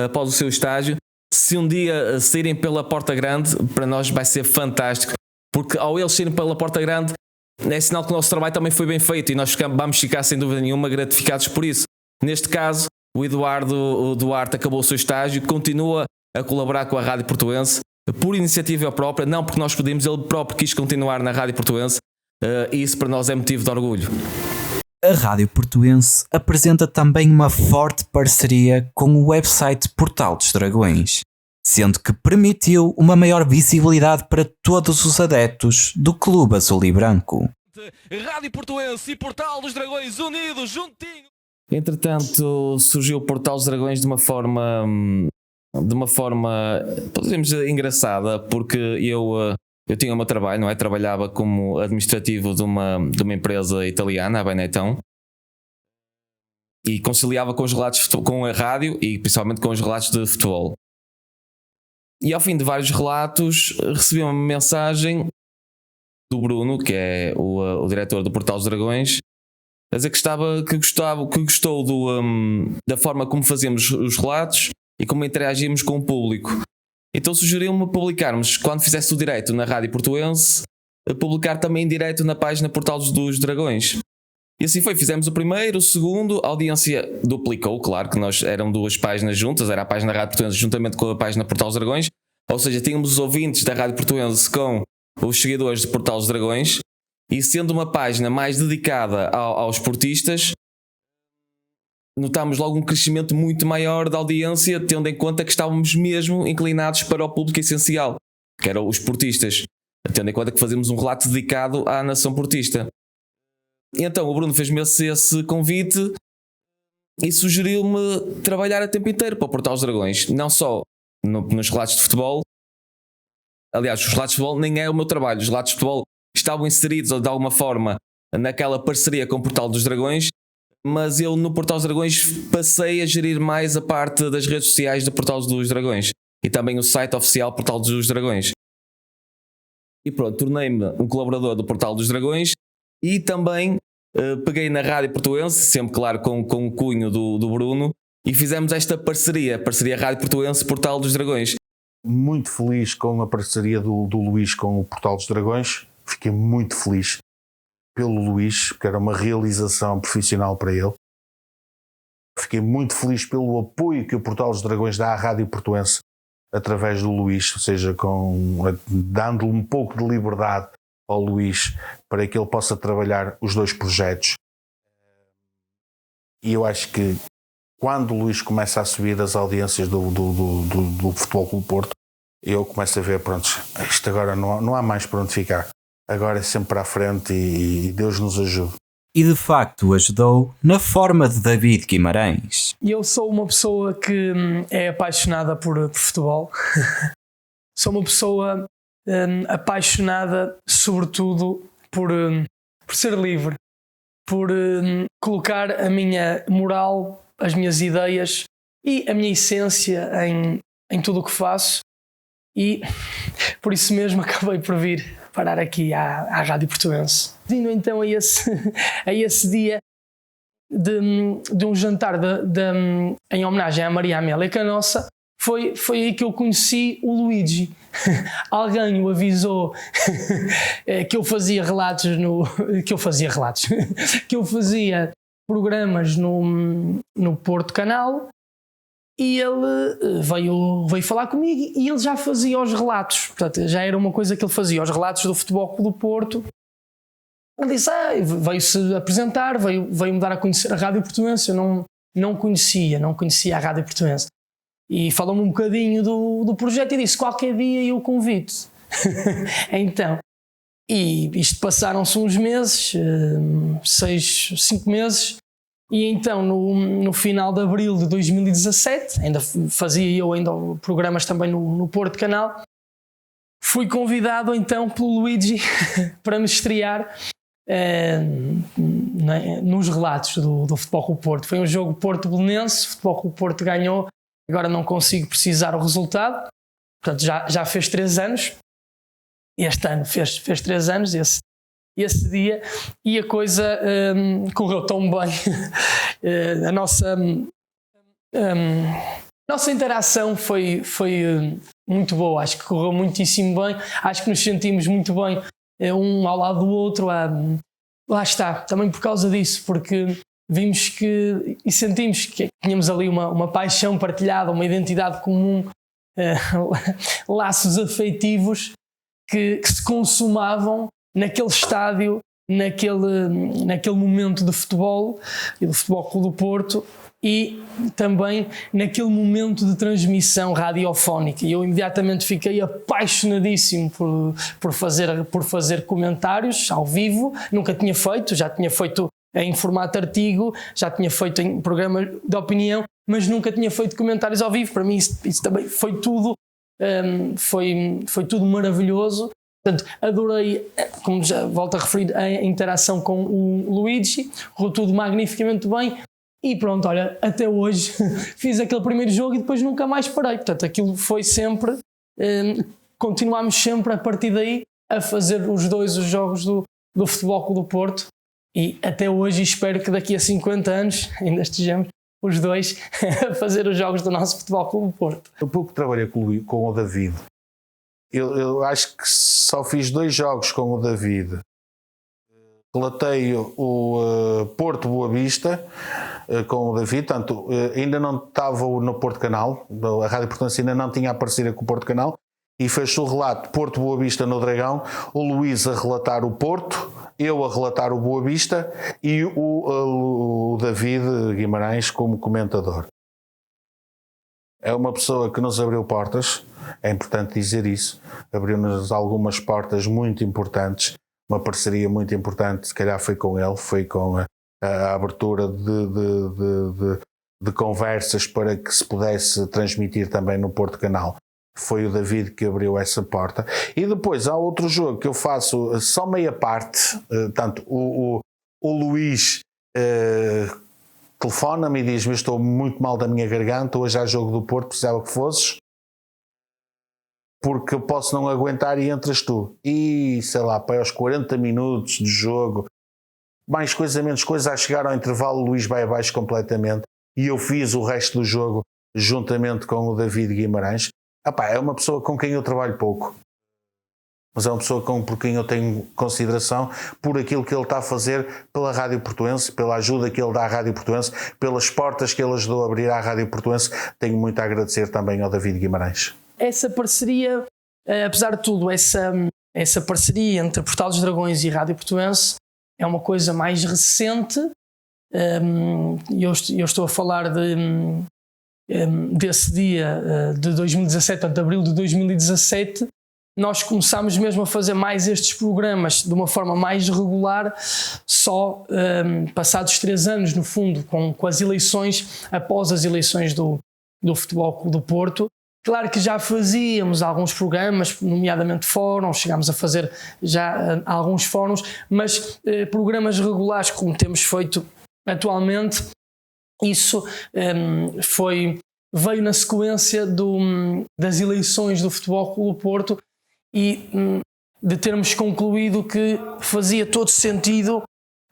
após o seu estágio, se um dia saírem pela porta grande, para nós vai ser fantástico, porque ao eles saírem pela porta grande é sinal que o nosso trabalho também foi bem feito e nós vamos ficar sem dúvida nenhuma gratificados por isso. Neste caso, o Eduardo Duarte acabou o seu estágio, continua a colaborar com a Rádio Portuense por iniciativa própria, não porque nós pedimos, ele próprio quis continuar na Rádio Portuense, e isso para nós é motivo de orgulho. A Rádio Portuense apresenta também uma forte parceria com o website Portal dos Dragões, sendo que permitiu uma maior visibilidade para todos os adeptos do Clube Azul e Branco. Rádio Portuense e Portal dos Dragões unidos, juntinho. Entretanto, surgiu o Portal dos Dragões de uma forma, podemos dizer, engraçada, porque eu tinha o meu trabalho, não é? Trabalhava como administrativo de uma empresa italiana, a Benetton, e conciliava com os relatos, com a rádio e principalmente com os relatos de futebol. E ao fim de vários relatos recebi uma mensagem do Bruno, que é o diretor do Portal dos Dragões, a dizer que gostou da forma como fazemos os relatos e como interagimos com o público. Então sugeriu-me publicarmos, quando fizesse o direito na Rádio Portuense, publicar também em direito na página Portal dos Dragões. E assim foi, fizemos o primeiro, o segundo, a audiência duplicou, claro que nós eram duas páginas juntas, era a página Rádio Portuense juntamente com a página Portal dos Dragões, Ou seja, tínhamos os ouvintes da Rádio Portuense com os seguidores do Portal dos Dragões, e sendo uma página mais dedicada aos portistas, notámos logo um crescimento muito maior da audiência, tendo em conta que estávamos mesmo inclinados para o público essencial, que eram os portistas, tendo em conta que fazíamos um relato dedicado à nação portista. E então o Bruno fez-me esse convite e sugeriu-me trabalhar a tempo inteiro para o Portal dos Dragões, não só nos relatos de futebol. Aliás, os relatos de futebol nem é o meu trabalho, os relatos de futebol estavam inseridos de alguma forma naquela parceria com o Portal dos Dragões, mas eu no Portal dos Dragões passei a gerir mais a parte das redes sociais do Portal dos Dragões e também o site oficial Portal dos Dragões. E pronto, tornei-me um colaborador do Portal dos Dragões e também peguei na Rádio Portuense, sempre claro com o cunho do Bruno, e fizemos esta parceria Rádio Portuense Portal dos Dragões. Muito feliz com a parceria do Luís com o Portal dos Dragões. Fiquei muito feliz pelo Luís, porque era uma realização profissional para ele. Fiquei muito feliz pelo apoio que o Portal dos Dragões dá à Rádio Portuense através do Luís, ou seja, dando-lhe um pouco de liberdade ao Luís para que ele possa trabalhar os dois projetos. E eu acho que quando o Luís começa a subir as audiências do Futebol Clube Porto, eu começo a ver, pronto, isto agora não há mais para onde ficar. Agora é sempre para a frente e Deus nos ajude. E de facto ajudou na forma de David Guimarães. Eu sou uma pessoa que é apaixonada por futebol. Sou uma pessoa apaixonada sobretudo por ser livre, por colocar a minha moral, as minhas ideias e a minha essência em tudo o que faço, e por isso mesmo acabei por vir parar aqui à Rádio Portuense. Vindo então a esse dia de um jantar em homenagem à Maria Amélia Canossa, foi aí que eu conheci o Luigi. Alguém o avisou que eu fazia que eu fazia programas no Porto Canal, e ele veio falar comigo e ele já fazia os relatos, portanto já era uma coisa que ele fazia, os relatos do Futebol Clube do Porto. Ele disse, veio-se apresentar, veio-me dar a conhecer a Rádio Portuense. Eu não conhecia a Rádio Portuense, e falou-me um bocadinho do projeto e disse, qualquer dia eu convido. Então, e isto passaram-se uns meses, 5 meses, e então no final de abril de 2017, ainda fazia programas também no Porto Canal, fui convidado então pelo Luigi para me estrear nos relatos do Futebol Clube Porto. Foi um jogo Porto-Belenense, o Futebol Clube Porto ganhou, agora não consigo precisar o resultado, portanto já fez 3 anos, este ano fez 3 anos, esse dia, e a coisa correu tão bem. A nossa interação foi muito boa, acho que correu muitíssimo bem, acho que nos sentimos muito bem um ao lado do outro. Lá está, também por causa disso, porque vimos e sentimos que tínhamos ali uma paixão partilhada, uma identidade comum, laços afetivos que se consumavam naquele estádio, naquele momento de futebol e do Futebol Clube do Porto, e também naquele momento de transmissão radiofónica. E eu imediatamente fiquei apaixonadíssimo por fazer comentários ao vivo. Nunca tinha feito, já tinha feito em formato artigo, já tinha feito em programa de opinião, mas nunca tinha feito comentários ao vivo. Para mim isso também foi tudo, foi tudo maravilhoso. Portanto, adorei, como já volto a referir, a interação com o Luigi, correu tudo magnificamente bem, e pronto, olha, até hoje fiz aquele primeiro jogo e depois nunca mais parei. Portanto, aquilo foi sempre, continuámos sempre a partir daí a fazer os jogos do Futebol Clube do Porto, e até hoje espero que daqui a 50 anos ainda estejamos os dois a fazer os jogos do nosso Futebol Clube do Porto. Eu pouco trabalhei com o David. Eu acho que só fiz 2 jogos com o David. Relatei o Porto Boa Vista com o David, tanto ainda não estava no Porto Canal, a Rádio Portuense ainda não tinha a parceria com o Porto Canal, e fez o relato Porto Boa Vista no Dragão, o Luís a relatar o Porto, eu a relatar o Boa Vista e o David Guimarães como comentador. É uma pessoa que nos abriu portas, é importante dizer isso, abriu-nos algumas portas muito importantes, uma parceria muito importante, se calhar foi com ele, foi com a abertura de conversas para que se pudesse transmitir também no Porto Canal. Foi o David que abriu essa porta. E depois há outro jogo que eu faço só meia parte, tanto o Luís telefona-me e diz-me: estou muito mal da minha garganta, hoje há jogo do Porto, precisava que fosses, porque eu posso não aguentar e entras tu. E sei lá, para aos 40 minutos de jogo, mais coisa, menos coisa, a chegar ao intervalo, o Luís vai abaixo completamente e eu fiz o resto do jogo juntamente com o David Guimarães. É uma pessoa com quem eu trabalho pouco, mas é uma pessoa por quem eu tenho consideração por aquilo que ele está a fazer pela Rádio Portuense, pela ajuda que ele dá à Rádio Portuense, pelas portas que ele ajudou a abrir à Rádio Portuense. Tenho muito a agradecer também ao David Guimarães. Essa parceria, apesar de tudo, essa parceria entre Portal dos Dragões e Rádio Portuense é uma coisa mais recente. Eu estou a falar desse dia de 2017, de abril de 2017, nós começámos mesmo a fazer mais estes programas de uma forma mais regular, só passados 3 anos, no fundo, com as eleições, após as eleições do Futebol Clube do Porto. Claro que já fazíamos alguns programas, nomeadamente fóruns, chegámos a fazer já alguns fóruns, mas programas regulares como temos feito atualmente, isso veio na sequência das eleições do Futebol Clube do Porto e de termos concluído que fazia todo sentido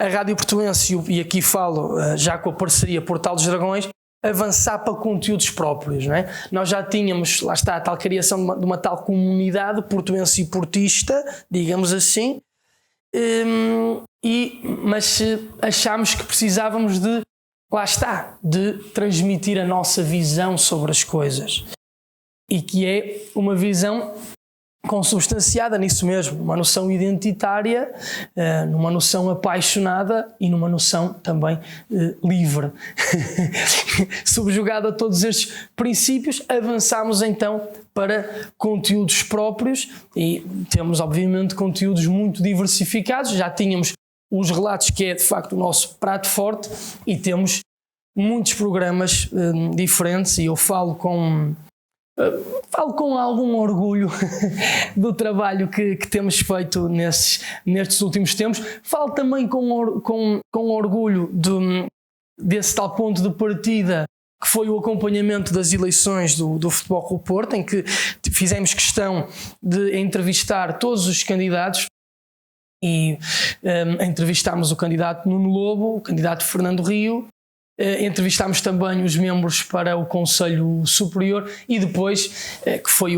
a Rádio Portuense, e aqui falo já com a parceria Portal dos Dragões, avançar para conteúdos próprios, não é? Nós já tínhamos, lá está, a tal criação de uma tal comunidade portuense e portista, digamos assim, mas achámos que precisávamos de transmitir a nossa visão sobre as coisas, e que é uma visão consubstanciada nisso mesmo, numa noção identitária, numa noção apaixonada e numa noção também livre. Subjugado a todos estes princípios, avançamos então para conteúdos próprios e temos obviamente conteúdos muito diversificados. Já tínhamos os relatos, que é de facto o nosso prato forte, e temos muitos programas diferentes, e eu falo com algum orgulho do trabalho que temos feito nestes últimos tempos. Falo também com orgulho desse tal ponto de partida que foi o acompanhamento das eleições do Futebol Clube do Porto, em que fizemos questão de entrevistar todos os candidatos e entrevistámos o candidato Nuno Lobo, o candidato Fernando Rio. Entrevistámos também os membros para o Conselho Superior e depois, que foi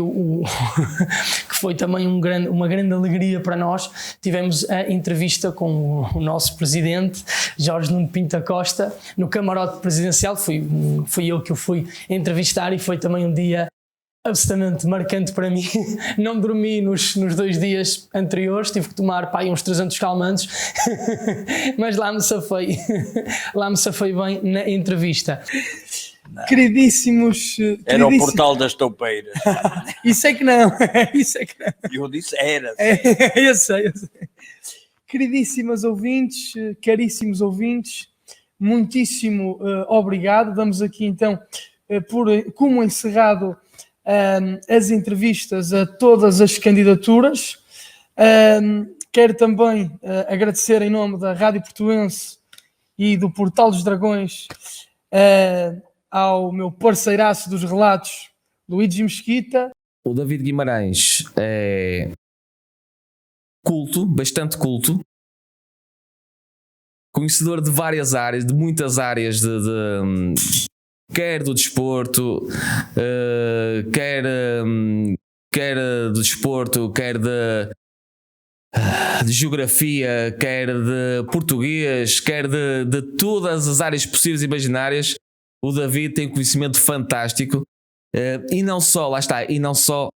que foi também uma grande alegria para nós, tivemos a entrevista com o nosso presidente, Jorge Nuno Pinto da Costa, no camarote presidencial. Fui eu que o fui entrevistar e foi também um dia absolutamente marcante para mim. Não dormi nos 2 dias anteriores, tive que tomar uns 300 calmantes, mas lá me safei bem na entrevista. Não. Queridíssimos... Era o portal das toupeiras. Isso é que não. Eu disse era. Eu sei. Queridíssimas ouvintes, caríssimos ouvintes, muitíssimo obrigado. Damos aqui então, como encerrado, as entrevistas a todas as candidaturas. Quero também agradecer em nome da Rádio Portuense e do Portal dos Dragões ao meu parceiraço dos relatos, Luís Mesquita. O David Guimarães é culto, bastante culto, conhecedor de várias áreas, de muitas áreas quer do desporto, quer do desporto, quer de geografia, quer de português, quer de todas as áreas possíveis e imaginárias. O David tem um conhecimento fantástico, e não só, lá está, e não só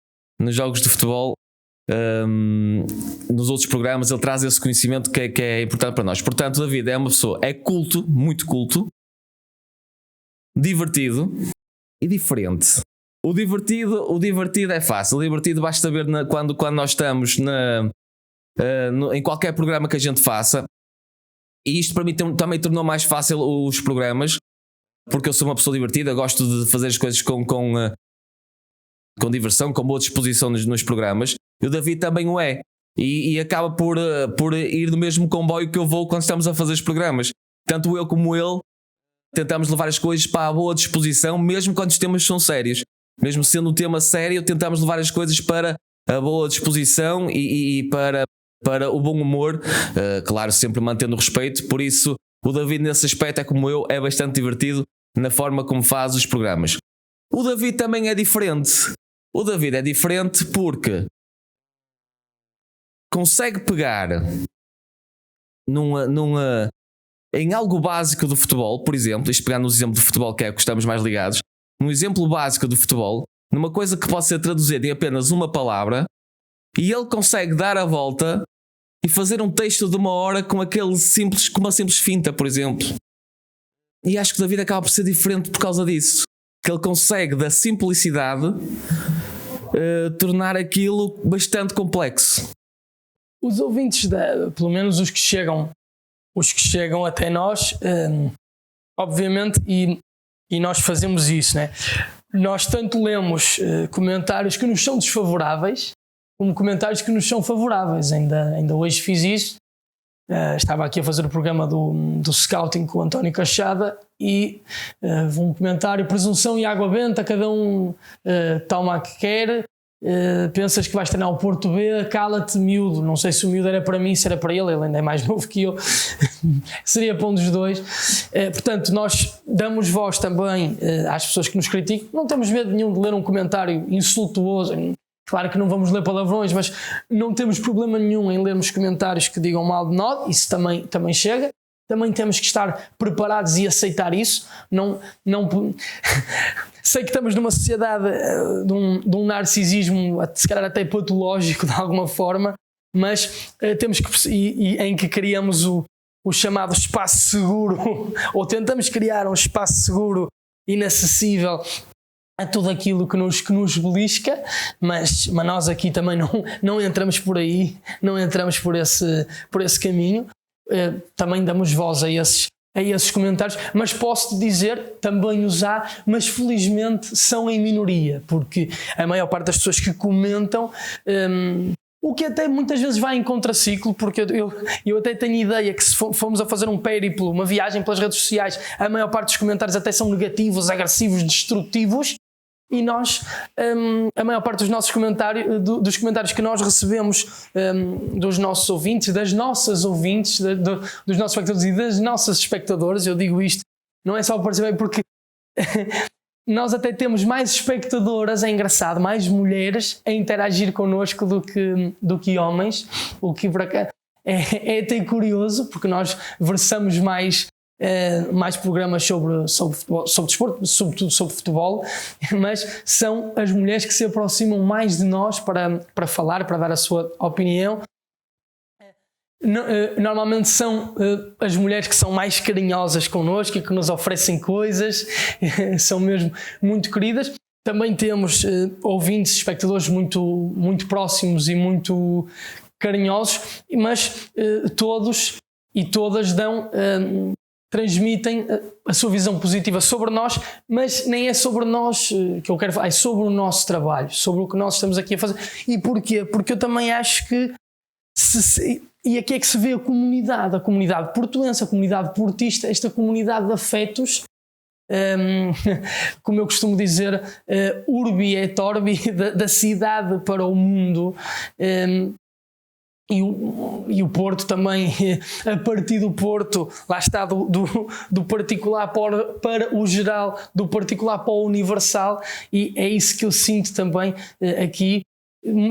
nos jogos de futebol, nos outros programas, ele traz esse conhecimento que é importante para nós. Portanto, o David é uma pessoa, é culto, muito culto, divertido e diferente. O divertido é fácil. O divertido basta ver quando nós estamos em qualquer programa que a gente faça. E isto para mim também tornou mais fácil os programas, porque eu sou uma pessoa divertida, gosto de fazer as coisas com diversão, com boa disposição nos programas. E o David também o é. E acaba por ir no mesmo comboio que eu vou quando estamos a fazer os programas. Tanto eu como ele tentamos levar as coisas para a boa disposição, mesmo quando os temas são sérios. Mesmo sendo um tema sério, tentamos levar as coisas para a boa disposição e para o bom humor, claro, sempre mantendo o respeito. Por isso, o David nesse aspecto é como eu, é bastante divertido na forma como faz os programas. O David também é diferente. O David é diferente porque consegue pegar em algo básico do futebol, por exemplo, isto pegar nos exemplos do futebol que é que estamos mais ligados, num exemplo básico do futebol, numa coisa que pode ser traduzida em apenas uma palavra, e ele consegue dar a volta e fazer um texto de 1 hora com uma simples finta, por exemplo. E acho que o David acaba por ser diferente por causa disso, que ele consegue da simplicidade tornar aquilo bastante complexo. Os ouvintes, pelo menos os que chegam até nós, obviamente, e nós fazemos isso, né? Nós tanto lemos comentários que nos são desfavoráveis, como comentários que nos são favoráveis. Ainda hoje fiz isso. Estava aqui a fazer o programa do Scouting com o António Cachada e um comentário: presunção e água benta, cada um toma a que quer. Pensas que vais treinar o Porto B, cala-te, miúdo. Não sei se o miúdo era para mim, se era para ele ainda é mais novo que eu. Seria para um dos dois. Portanto, nós damos voz também às pessoas que nos criticam. Não temos medo nenhum de ler um comentário insultuoso. Claro que não vamos ler palavrões, mas não temos problema nenhum em lermos comentários que digam mal de nós. Isso também chega. Também temos que estar preparados e aceitar isso. Não sei que estamos numa sociedade de um narcisismo, se calhar até patológico de alguma forma, mas temos que, em que criamos o chamado espaço seguro, ou tentamos criar um espaço seguro, inacessível a tudo aquilo que nos belisca, mas nós aqui também não entramos por aí, não entramos por esse caminho. Também damos voz a esses comentários, mas posso dizer, também os há, mas felizmente são em minoria, porque a maior parte das pessoas que comentam, o que até muitas vezes vai em contraciclo, porque eu até tenho ideia que se formos a fazer um périplo, uma viagem pelas redes sociais, a maior parte dos comentários até são negativos, agressivos, destrutivos. E nós, a maior parte dos nossos comentários, dos comentários que nós recebemos dos nossos ouvintes, das nossas ouvintes, dos nossos espectadores e das nossas espectadoras, eu digo isto, não é só para perceber, porque nós até temos mais espectadoras, é engraçado, mais mulheres a interagir connosco do que homens, o que para cá é até curioso, porque nós versamos mais programas sobre desporto, sobretudo sobre futebol, mas são as mulheres que se aproximam mais de nós para falar, para dar a sua opinião. Normalmente são as mulheres que são mais carinhosas connosco e que nos oferecem coisas, são mesmo muito queridas. Também temos ouvintes, espectadores muito, muito próximos e muito carinhosos, mas todos e todas transmitem a sua visão positiva sobre nós, mas nem é sobre nós que eu quero falar, é sobre o nosso trabalho, sobre o que nós estamos aqui a fazer. E porquê? Porque eu também acho que, e aqui é que se vê a comunidade portuense, a comunidade portista, esta comunidade de afetos, como eu costumo dizer, urbi et orbi, da cidade para o mundo. E o Porto também, a partir do Porto, lá está, do particular para o geral, do particular para o universal, e é isso que eu sinto também aqui,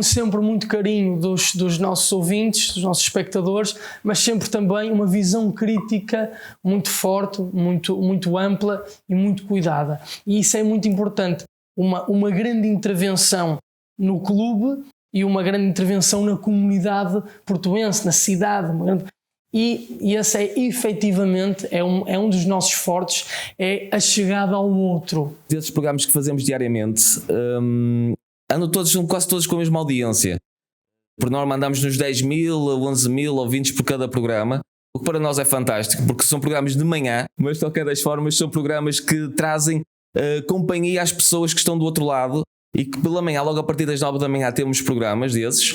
sempre muito carinho dos nossos ouvintes, dos nossos espectadores, mas sempre também uma visão crítica muito forte, muito, muito ampla e muito cuidada. E isso é muito importante. Uma grande intervenção no clube e uma grande intervenção na comunidade portuense, na cidade. E esse é efetivamente um dos nossos fortes, é a chegada ao outro. Desses programas que fazemos diariamente, andam quase todos com a mesma audiência. Por norma andamos nos 10.000, 11.000 ouvintes por cada programa, o que para nós é fantástico, porque são programas de manhã, mas de qualquer das formas são programas que trazem companhia às pessoas que estão do outro lado, e que pela manhã, logo a partir das 9 da manhã, temos programas desses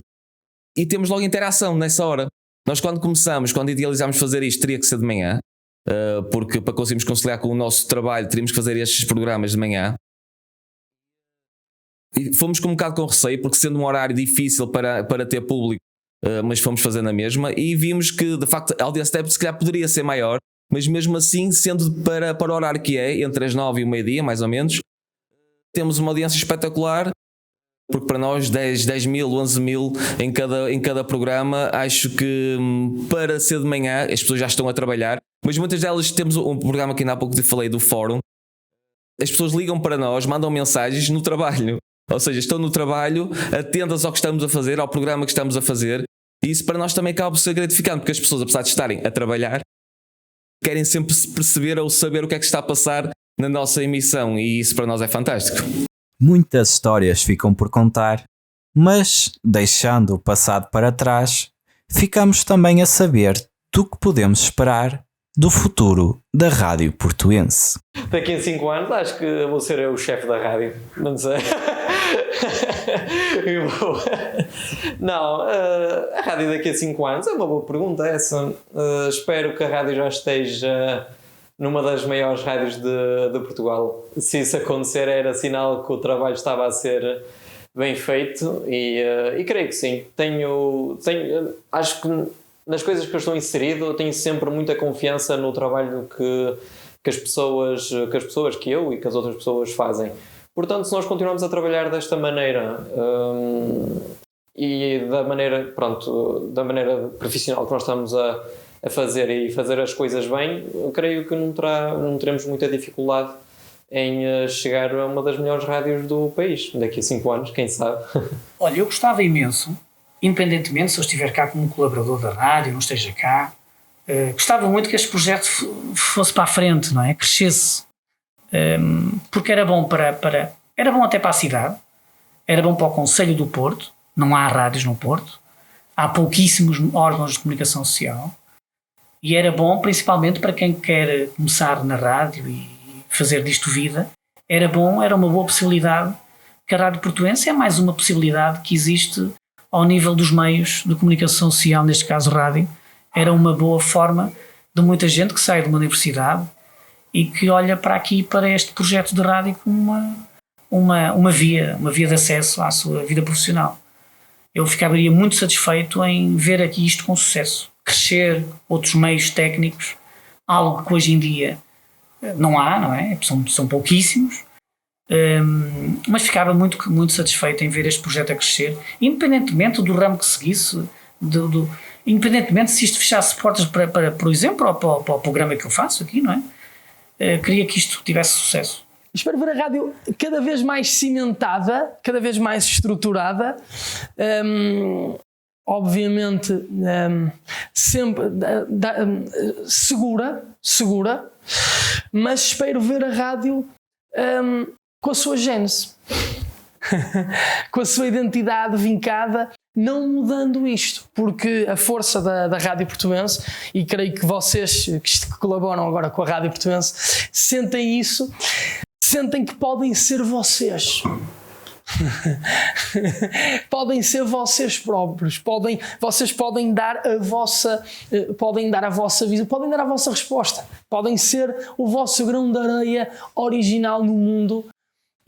e temos logo interação nessa hora. Nós quando idealizámos fazer isto, teria que ser de manhã, porque para conseguirmos conciliar com o nosso trabalho teríamos que fazer estes programas de manhã. E fomos com um bocado com receio, porque sendo um horário difícil para ter público, mas fomos fazer na mesma, e vimos que de facto a audiência se calhar poderia ser maior, mas mesmo assim, sendo para o horário que é, entre as 9 e o meio-dia, mais ou menos, temos uma audiência espetacular, porque para nós 10.000, 11.000 em cada programa, acho que para ser de manhã as pessoas já estão a trabalhar, mas muitas delas, temos um programa que ainda há pouco te falei do fórum, as pessoas ligam para nós, mandam mensagens no trabalho, ou seja, estão no trabalho, atentas ao que estamos a fazer, ao programa que estamos a fazer, e isso para nós também acaba por ser gratificante, porque as pessoas, apesar de estarem a trabalhar, querem sempre perceber ou saber o que é que está a passar na nossa emissão, e isso para nós é fantástico. Muitas histórias ficam por contar, mas, deixando o passado para trás, ficamos também a saber do que podemos esperar do futuro da Rádio Portuense. Daqui a 5 anos acho que vou ser eu o chefe da rádio, não sei. Não, a rádio daqui a 5 anos é uma boa pergunta essa. Espero que a rádio já esteja numa das maiores rádios de Portugal. Se isso acontecer, era sinal que o trabalho estava a ser bem feito, e creio que sim. Acho que nas coisas que eu estou inserido, eu tenho sempre muita confiança no trabalho que as pessoas, que eu e que as outras pessoas fazem. Portanto, se nós continuarmos a trabalhar desta maneira, e da maneira profissional que nós estamos a fazer, e fazer as coisas bem, eu creio que não teremos muita dificuldade em chegar a uma das melhores rádios do país daqui a 5 anos, quem sabe. Olha, eu gostava imenso, independentemente se eu estiver cá como colaborador da rádio, não esteja cá, gostava muito que este projeto fosse para a frente, não é? Crescesse, porque era bom era bom até para a cidade, era bom para o Concelho do Porto. Não há rádios no Porto, há pouquíssimos órgãos de comunicação social, e era bom principalmente para quem quer começar na rádio e fazer disto vida. Era uma boa possibilidade, que a Rádio Portuense é mais uma possibilidade que existe ao nível dos meios de comunicação social, neste caso rádio. Era uma boa forma de muita gente que sai de uma universidade e que olha para aqui, para este projeto de rádio, como uma via de acesso à sua vida profissional. Eu ficaria muito satisfeito em ver aqui isto com sucesso, crescer, outros meios técnicos, algo que hoje em dia não há, não é? São pouquíssimos, mas ficava muito, muito satisfeito em ver este projeto a crescer, independentemente do ramo que seguisse, independentemente se isto fechasse portas para por exemplo, para o programa que eu faço aqui, não é? Queria que isto tivesse sucesso. Espero ver a rádio cada vez mais cimentada, cada vez mais estruturada, obviamente sempre segura, mas espero ver a rádio com a sua gênese, com a sua identidade vincada, não mudando isto, porque a força da Rádio Portuense, e creio que vocês que colaboram agora com a Rádio Portuense sentem isso, sentem que podem ser vocês. Podem ser vocês próprios, vocês podem dar a vossa visão, podem dar a vossa resposta, podem ser o vosso grão de areia original no mundo,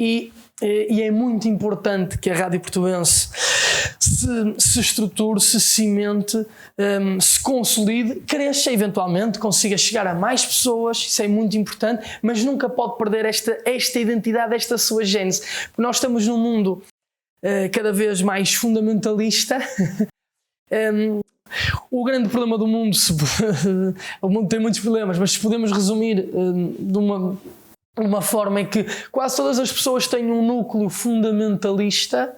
e é muito importante que a Rádio Portuense se estruture, se cimente, se consolide, cresça, eventualmente consiga chegar a mais pessoas. Isso é muito importante, mas nunca pode perder esta identidade, esta sua gênese, porque nós estamos num mundo cada vez mais fundamentalista. O grande problema do mundo, o mundo tem muitos problemas, mas se podemos resumir uma forma em que quase todas as pessoas têm um núcleo fundamentalista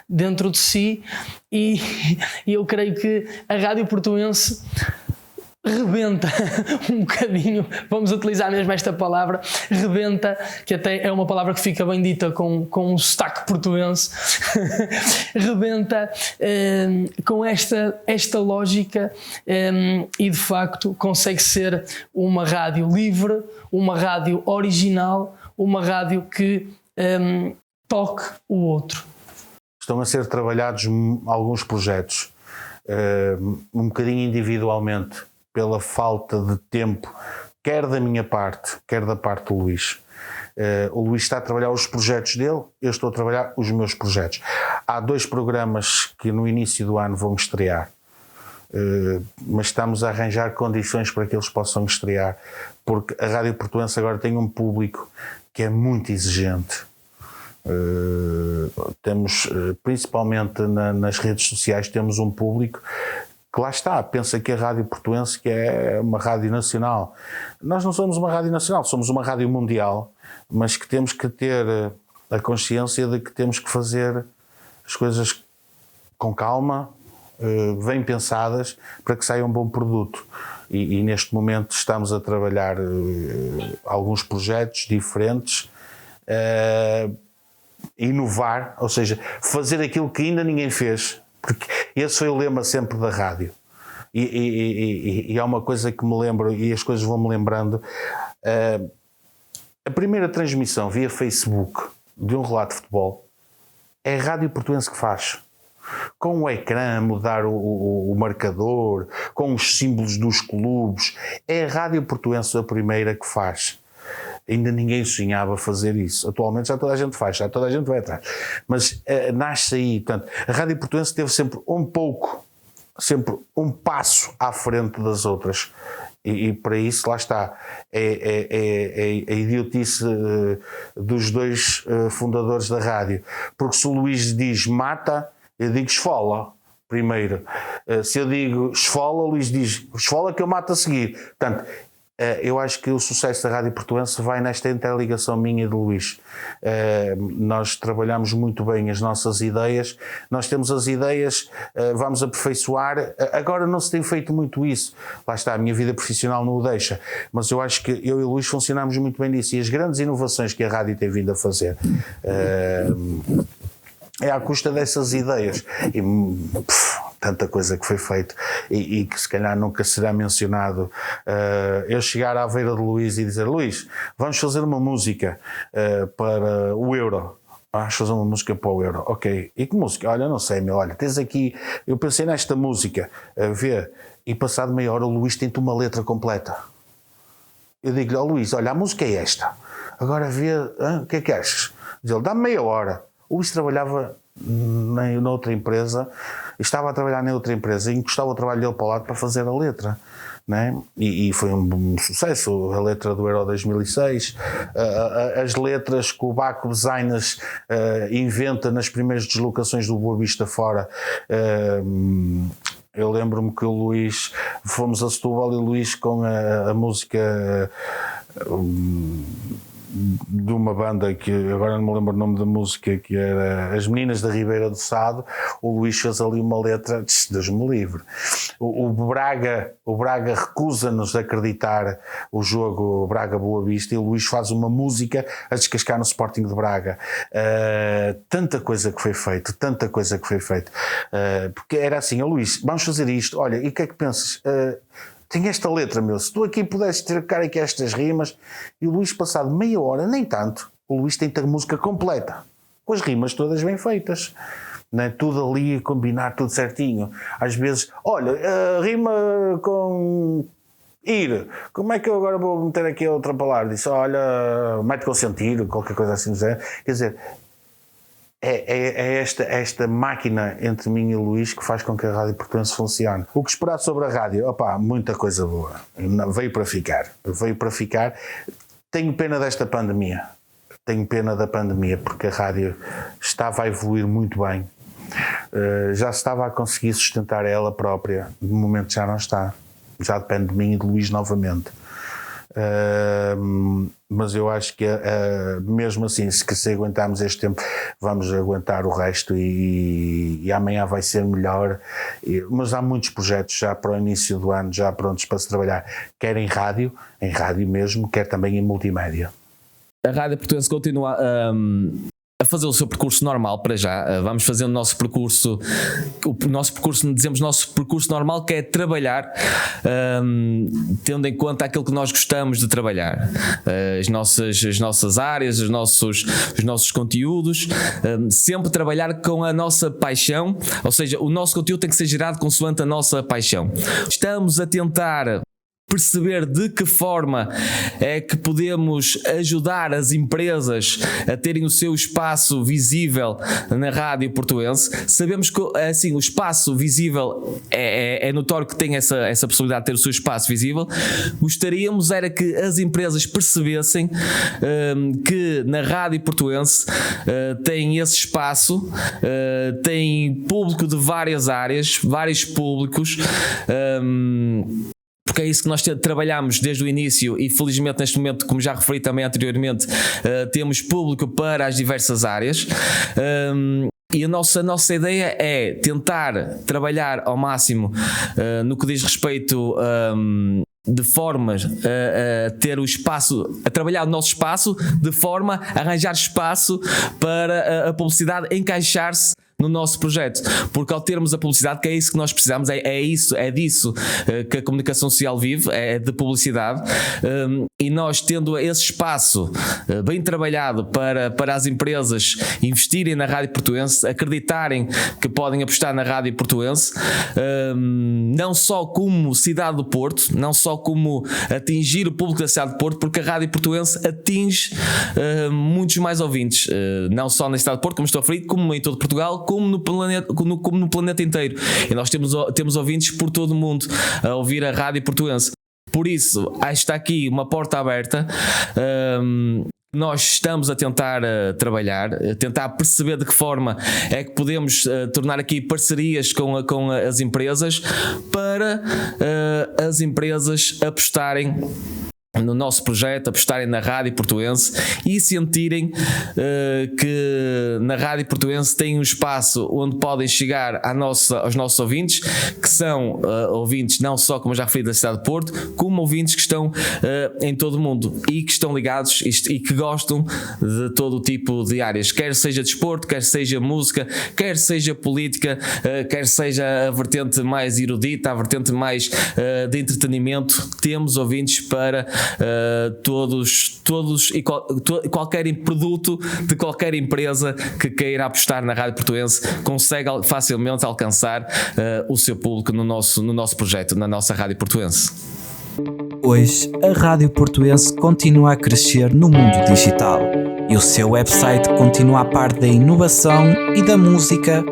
dentro de si, e eu creio que a Rádio Portuense rebenta um bocadinho, vamos utilizar mesmo esta palavra, rebenta, que até é uma palavra que fica bem dita com um sotaque portuense, rebenta com esta lógica, e de facto consegue ser uma rádio livre, uma rádio original, uma rádio que toque o outro. Estão a ser trabalhados alguns projetos, um bocadinho individualmente, pela falta de tempo, quer da minha parte, quer da parte do Luís. O Luís está a trabalhar os projetos dele, eu estou a trabalhar os meus projetos. Há 2 programas que no início do ano vão estrear, mas estamos a arranjar condições para que eles possam estrear, porque a Rádio Portuense agora tem um público que é muito exigente. Temos, principalmente nas redes sociais, temos um público que lá está, pensa que a Rádio Portuense que é uma rádio nacional. Nós não somos uma rádio nacional, somos uma rádio mundial, mas que temos que ter a consciência de que temos que fazer as coisas com calma, bem pensadas, para que saia um bom produto. E neste momento estamos a trabalhar alguns projetos diferentes, inovar, ou seja, fazer aquilo que ainda ninguém fez. Porque esse foi o lema sempre da rádio. E há uma coisa que me lembro, e as coisas vão-me lembrando. A primeira transmissão via Facebook de um relato de futebol é a Rádio Portuense que faz. Com o ecrã, mudar o marcador, com os símbolos dos clubes. É a Rádio Portuense a primeira que faz. Ainda ninguém sonhava fazer isso. Atualmente já toda a gente faz, já toda a gente vai atrás. Mas nasce aí. Portanto, a Rádio Portuense teve sempre um passo à frente das outras. E para isso, lá está. É a idiotice dos 2 fundadores da rádio. Porque se o Luís diz mata, eu digo esfola primeiro. Se eu digo esfola, o Luís diz esfola que eu mato a seguir. Portanto, eu acho que o sucesso da Rádio Portuense vai nesta interligação minha e do Luís. Nós trabalhamos muito bem as nossas ideias, nós temos as ideias, vamos aperfeiçoar. Agora não se tem feito muito isso, lá está, a minha vida profissional não o deixa, mas eu acho que eu e o Luís funcionamos muito bem nisso, e as grandes inovações que a rádio tem vindo a fazer é à custa dessas ideias. E tanta coisa que foi feito e que se calhar nunca será mencionado. Eu chegar à beira de Luís e dizer: Luís, vamos fazer uma música para o Euro. Vamos fazer uma música para o Euro. Ok. E que música? Olha, não sei, meu. Olha, tens aqui... Eu pensei nesta música. Vê. E passado meia hora o Luís tem-te uma letra completa. Eu digo-lhe: ó Luís, olha, a música é esta. Agora vê... o que é que achas? Diz ele: dá-me meia hora. O Luís trabalhava noutra empresa, estava a trabalhar noutra empresa e encostava o trabalho dele para o lado para fazer a letra, né? E foi um sucesso, a letra do Euro 2006, as letras que o Baco Designers inventa nas primeiras deslocações do Boa Vista fora. Eu lembro-me que o Luís, fomos a Setúbal e o Luís com a música de uma banda que agora não me lembro o nome da música, que era As Meninas da Ribeira do Sado. O Luís fez ali uma letra, Deus me livre. O Braga recusa-nos a acreditar o jogo Braga-Boa Vista, e o Luís faz uma música a descascar no Sporting de Braga. Tanta coisa que foi feito, porque era assim: Luís, vamos fazer isto, olha, e o que é que pensas? Tem esta letra, meu, se tu aqui pudesses trocar aqui estas rimas. E o Luís, passado meia hora, nem tanto, o Luís tem a música completa, com as rimas todas bem feitas, né? Tudo ali a combinar, tudo certinho. Às vezes, olha, rima com ir, como é que eu agora vou meter aqui a outra palavra? Disse: olha, mete com sentido, qualquer coisa assim. Quer dizer, é esta máquina entre mim e o Luís que faz com que a Rádio Portuense funcione. O que esperar sobre a rádio? Opá, muita coisa boa. Veio para ficar. Tenho pena desta pandemia. Tenho pena da pandemia, porque a rádio estava a evoluir muito bem. Já se estava a conseguir sustentar ela própria. De momento já não está. Já depende de mim e de Luís novamente. Mas eu acho que mesmo assim, se aguentarmos este tempo, vamos aguentar o resto e amanhã vai ser melhor. Mas há muitos projetos já para o início do ano, já prontos para se trabalhar, quer em rádio mesmo, quer também em multimédia. A Rádio Portuense continua a fazer o seu percurso normal para já. Vamos fazer o nosso percurso normal, que é trabalhar, tendo em conta aquilo que nós gostamos de trabalhar, as nossas áreas, os nossos conteúdos, sempre trabalhar com a nossa paixão, ou seja, o nosso conteúdo tem que ser gerado consoante a nossa paixão. Estamos a tentar perceber de que forma é que podemos ajudar as empresas a terem o seu espaço visível na Rádio Portuense. Sabemos que assim, o espaço visível é notório que tem essa possibilidade de ter o seu espaço visível. Gostaríamos era que as empresas percebessem que na Rádio Portuense tem esse espaço, tem público de várias áreas, vários públicos, porque é isso que nós trabalhamos desde o início e felizmente neste momento, como já referi também anteriormente, temos público para as diversas áreas. E a nossa ideia é tentar trabalhar ao máximo no que diz respeito de formas a ter o espaço, a trabalhar o nosso espaço, de forma a arranjar espaço para a publicidade encaixar-se no nosso projeto, porque ao termos a publicidade, que é isso que nós precisamos, é disso que a comunicação social vive, é de publicidade, e nós tendo esse espaço bem trabalhado para as empresas investirem na Rádio Portuense, acreditarem que podem apostar na Rádio Portuense, não só como cidade do Porto, não só como atingir o público da cidade do Porto, porque a Rádio Portuense atinge muitos mais ouvintes, não só na cidade do Porto, como estou a referir, como em todo Portugal, como no planeta inteiro. E nós temos ouvintes por todo o mundo a ouvir a Rádio Portuense. Por isso, acho que está aqui uma porta aberta. Nós estamos a tentar trabalhar, a tentar perceber de que forma é que podemos tornar aqui parcerias com as empresas para as empresas apostarem no nosso projeto, apostarem na Rádio Portuense e sentirem que na Rádio Portuense tem um espaço onde podem chegar aos nossos ouvintes, que são ouvintes não só, como já referi, da cidade de Porto, como ouvintes que estão em todo o mundo e que estão ligados e que gostam de todo o tipo de áreas, quer seja desporto, quer seja música, quer seja política, quer seja a vertente mais erudita, a vertente mais de entretenimento. Temos ouvintes para todos e qualquer produto de qualquer empresa que queira apostar na Rádio Portuense consegue facilmente alcançar o seu público no nosso projeto, na nossa Rádio Portuense. Hoje, a Rádio Portuense continua a crescer no mundo digital e o seu website continua a par da inovação e da música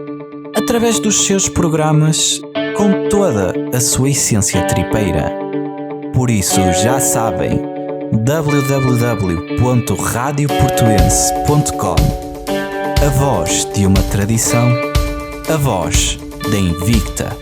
através dos seus programas com toda a sua essência tripeira. Por isso, já sabem, www.radioportuense.com. A voz de uma tradição, a voz da Invicta.